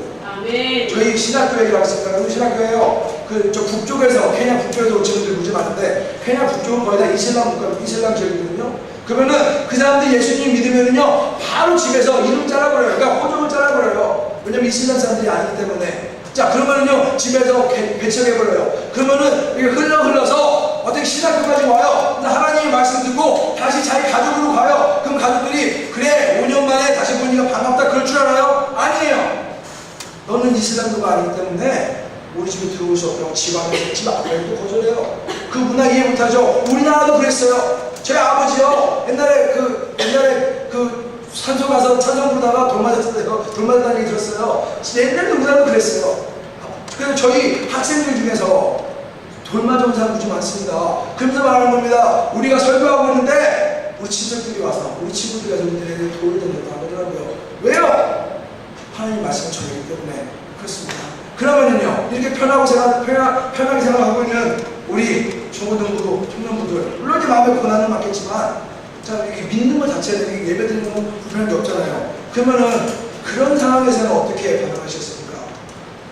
저희 신학교회라고 있습니다. 우리 신학교회요. 저 북쪽에서, 케냐 북쪽에서 오신 분들이 무지 많은데, 케냐 북쪽은 거의 다 이슬람 지역이거든요. 그러면은 그 사람들이 예수님 믿으면은요 바로 집에서 이름 잘라버려요. 그러니까 호적을 잘라버려요. 왜냐면 이슬람 사람들이 아니기 때문에. 자, 그러면은요 집에서 개척해버려요. 그러면은 이게 흘러서 어떻게 신학교까지 와요. 근데 하나님의 말씀 듣고 다시 자기 가족으로 가요. 그럼 가족들이 그래 5년 만에 다시 보니까 반갑다 그럴 줄 알아요? 아니에요. 너는 이슬람교가 아니기 때문에 우리 집에 들어올 수 없다고 집 앞에도 거절해요. 그 문화 이해 못하죠. 우리나라도 그랬어요. 제 아버지요 옛날에 산소 가서 찬송 부르다가 돌 맞았어요. 돌 맞았다는 얘기 들었어요. 옛날에 우리나라도 그랬어요. 그래서 저희 학생들 중에서 돌 맞은 사람 무지 많습니다. 그러면서 말하는 겁니다. 우리가 설교하고 있는데 우리 친척들이 와서 우리 친구들이 와서 우리들에게 돌을 던졌다고 하더라고요. 왜요? 하나님 말씀을 전하기 때문에 그렇습니다. 그러면은요 이렇게 편하게 생각하고 있는 우리 중고등부 청년부들 물론 이제 마음에 고난은 많겠지만 자 이렇게 믿는 것 자체는 예배 드리는 건 불편한 게 없잖아요. 그러면은 그런 상황에서는 어떻게 반응하셨습니까?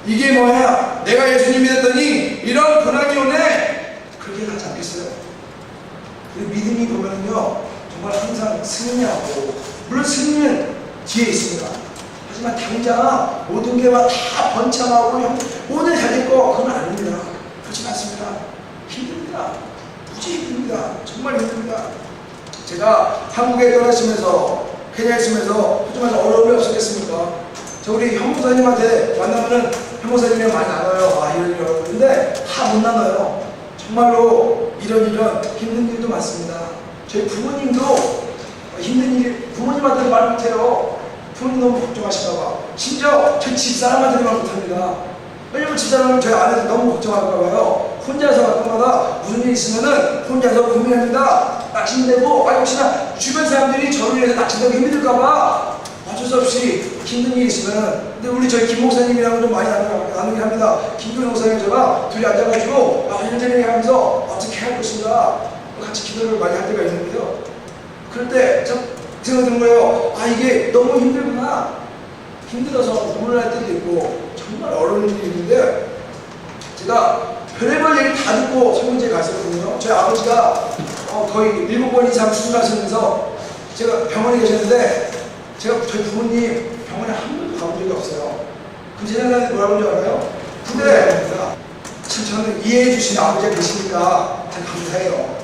이게 뭐야? 내가 예수님 믿었더니 이런 고난이 오네. 그렇게 하지 않겠어요? 믿음이 보면은요 정말 항상 승리하고 물론 승리는 뒤에 있습니다. 하지만 당장 모든 게 막 다 번창하고 오늘 잘 될 거 그건 아닙니다. 그렇지 않습니다. 힘듭니다. 무지 힘듭니다. 정말 힘듭니다. 제가 한국에 떠나시면서 케냐에 있으면서 정말 어려움이 없었겠습니까? 저 우리 현무사님한테 만나면은 현무사님이랑 많이 나눠요. 아 이런 근데 다 못 나눠요. 정말로 이런 힘든 일도 많습니다. 저희 부모님도 힘든 일 부모님한테도 말 못해요. 부모님 너무 걱정하실까봐. 심지어 저희 집사람한테도 말 못합니다. 왜냐면 집사람은 저희 아내도 너무 걱정할까봐요. 혼자서 갈 때마다 무슨 일 있으면은 혼자서 고민합니다. 낙심되고 혹시나 주변 사람들이 저를 위해서 낙심되고 힘들까봐 어쩔 수 없이 힘든 일이 있으면 근데 우리 저희 김 목사님이랑은 좀 많이 나누긴 합니다. 김규현 목사님 제가 둘이 앉아가지고 현재를 하면서 어떻게 할 것인가 같이 기도를 많이 할 때가 있는데요. 그럴 때 생각 드는 거예요. 아 이게 너무 힘들구나. 힘들어서 눈물 날 때도 있고 정말 어려운 일이 있는데 제가 별의별 얘기 다 듣고 설문지에 갔었거든요. 저희 아버지가 거의 7번 이상 수술하시면서 제가 병원에 계셨는데 제가 저희 부모님 병원에 한 번도 가본 적이 없어요. 그럼 제 생각에 뭐라고 줄 알아요? 근데 참 저는 이해해 주신 아버지가 계시니까 참 감사해요.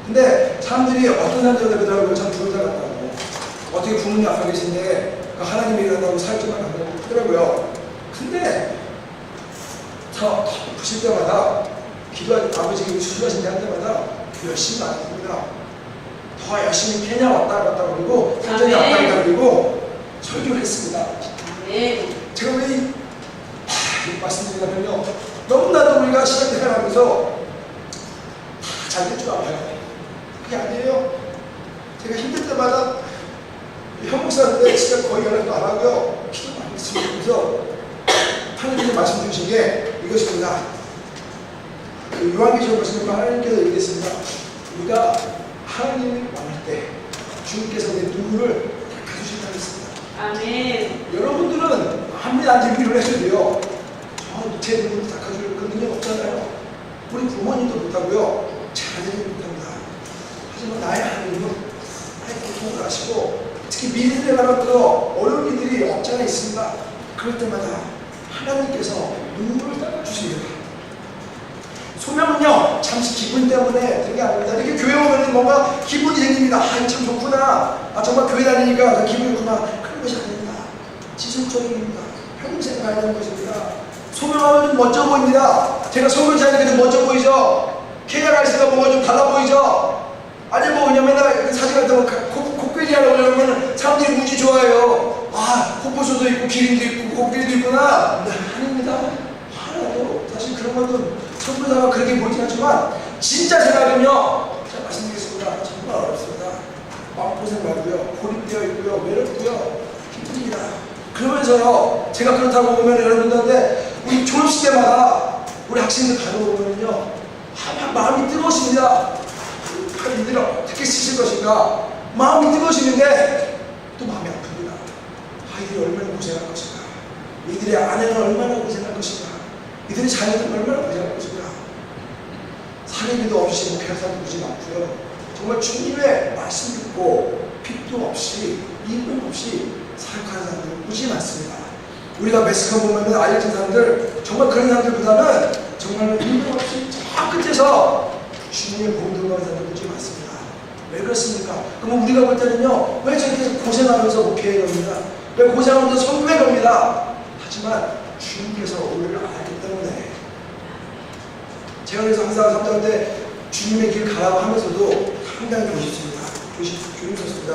근데 사람들이 어떤 사람들이 그러더라고요. 참 부르다 같다고. 어떻게 부모님 앞에 계신데 하나님이 일어나고 살지만 한다고 하더라고요. 근데 더 부실 때마다 아버지가 수술하신 할 때마다 열심히 안 합니다. 더 열심히 케냐 왔다 갔다 그러고 탄자니아 왔다 갔다 그러고 설교를 했습니다. 제가 왜 말씀드리냐면요 너무나도 우리가 시작해가면서 다 잘 될 줄 알아요. 그게 아니에요. 제가 힘들 때마다 현목사한테 진짜 거의 연락도 안 하고요. 기도 많이 했습니다. 그래서 하나님께서 말씀 주신 게 이것입니다. 요한계시록 말씀을 하나님께서 얘기했습니다. 우리가 하나님이 왕할 때 주님께서 내 누구를 닦아주신다고 했습니다. 아멘. 여러분들은 아무리 나한테 위로를 해줘도 돼요. 제 누구를 닦아줄 그 능력 없잖아요. 우리 부모님도 못하고요. 자녀들도 못합니다. 하지만 나의 하나님은 나의 고통을 아시고 특히 미래에 관한 어려운 일들이 없지 않아 있습니다. 그럴 때마다 하나님께서 누구를 닦아주십니다. 소명은요 잠시 기분 때문에 되는 게 아닙니다. 이렇게 교회 오면 뭔가 기분이 생깁니다. 아 참 좋구나. 아 정말 교회 다니니까 기분이 좋구나. 그런 것이 아닙니다. 지속적인 일입니다. 평생 가야 되는 것입니다. 소명하면 멋져 보입니다. 제가 소명자니까 멋져 보이죠. 케냐 가 있으니까 뭔가 좀 달라 보이죠. 아니 뭐 그냥 맨날 사진 같은 거 코끼리 하려고 그러면 사람들이 무지 좋아해요. 아 코뿔소도 있고 기린도 있고 코끼리도 있구나. 네, 아닙니다. 하나도 사실 그런 것은 선교사가 그렇게 보이지 않지만 진짜 생각하면요 제가 말씀드리겠습니다. 정말 어렵습니다. 마음고생 말고요 고립되어 있고요 외롭고요 힘듭니다. 그러면서요 제가 그렇다고 보면 여러분들한테 우리 졸업식 때마다 우리 학생들 가져오면요 마음이 뜨거우십니다. 이들을 어떻게 쓰실 것인가 마음이 뜨거우시는데 또 마음이 아픕니다. 아이들이 얼마나 고생할 것인가 이들의 아내는 얼마나 고생할 것인가 이들의 자녀들은 얼마나 고생할 것인가 사례비도 없이 목회하는 사람도 무지 많고요. 정말 주님의 말씀 듣고 빚도 없이 임금 없이 사역하는 사람들 무지 많습니다. 우리가 메스컴 보면 알려진 사람들 정말 그런 사람들보다는 정말 임금 없이 저 끝에서 주님의 본드만 사는 분들이 많습니다. 왜 그렇습니까? 그러면 우리가 볼 때는요, 왜 저렇게 고생하면서 목회해 갑니다? 왜 고생하면서 선교해 갑니다? 하지만 주님께서 우리를 알기 때문에. 제가 그래서 항상 성장 때 주님의 길 가라고 하면서도 상당히 조심스럽습니다.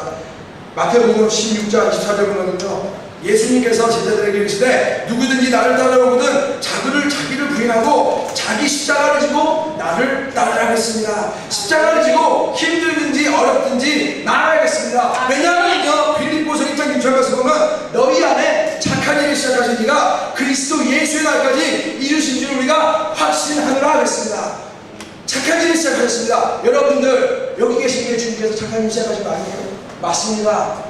마태복음 16장 24절 보면요, 예수님께서 제자들에게 이르시되 누구든지 나를 따라오거든 자기를 부인하고 자기 십자가를 지고 나를 따라가겠습니다. 십자가를 지고 힘들든지 어렵든지 나아가겠습니다. 왜냐하면 빌립보서 1장 6절에서 보면 너희 안에 착한 일을 시작하신 이가 그리스도 예수의 날까지 이루신 줄 우리가 확신하노라 하겠습니다. 착한 일을 시작하셨습니다. 여러분들 여기 계신 게 주님께서 착한 일을 시작하신 거 아니에요? 맞습니다.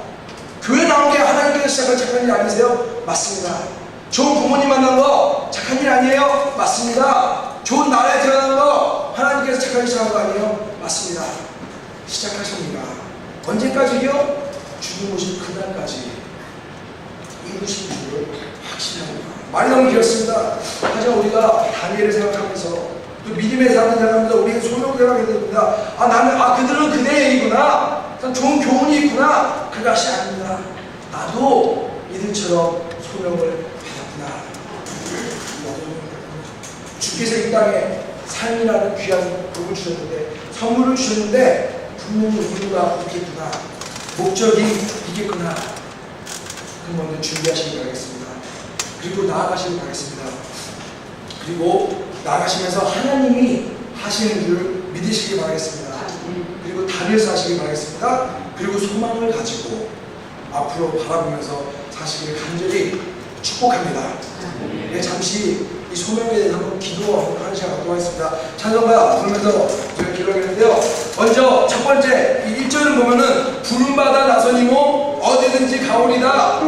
교회 나온 게 하나님께서 시작한 착한 일 아니세요? 맞습니다. 좋은 부모님 만난 거 착한 일 아니에요? 맞습니다. 좋은 나라에 태어난 거 하나님께서 착한 일 시작한 거 아니에요? 맞습니다. 시작하십니다. 언제까지요? 주님 오실 그날까지 이루신 줄을 확신합니다. 말이 너무 길었습니다. 하지만 우리가 다니엘을 생각하면서 또 믿음의 사람을 생각하면서 우리의 소명을 생각해야 됩니다. 그들은 그대의 일이구나. 좋은 교훈이 있구나. 그것이 아닙니다. 나도 이들처럼 소명을 받았구나. 주께서 이 땅에 삶이라는 귀한 복을 주셨는데, 선물을 주셨는데 분명히 이유가 있겠구나. 목적이 있겠구나. 그 먼저 준비하시기 바라겠습니다. 그리고 나아가시기 바라겠습니다. 그리고 나아가시면서 하나님이 하시는 줄 믿으시기 바라겠습니다. 그리고 다리에서 하시기 바라겠습니다. 그리고 소망을 가지고 앞으로 바라보면서 사시기를 간절히 축복합니다. 네, 잠시 이 소명에 대해서 한번 기도하는 시간 갖도록 하겠습니다. 찬송가 부르면서 제가 기도하겠는데요. 먼저 첫 번째 1절을 보면은 부름받아 나서니 뭐 어디든지 가오리다.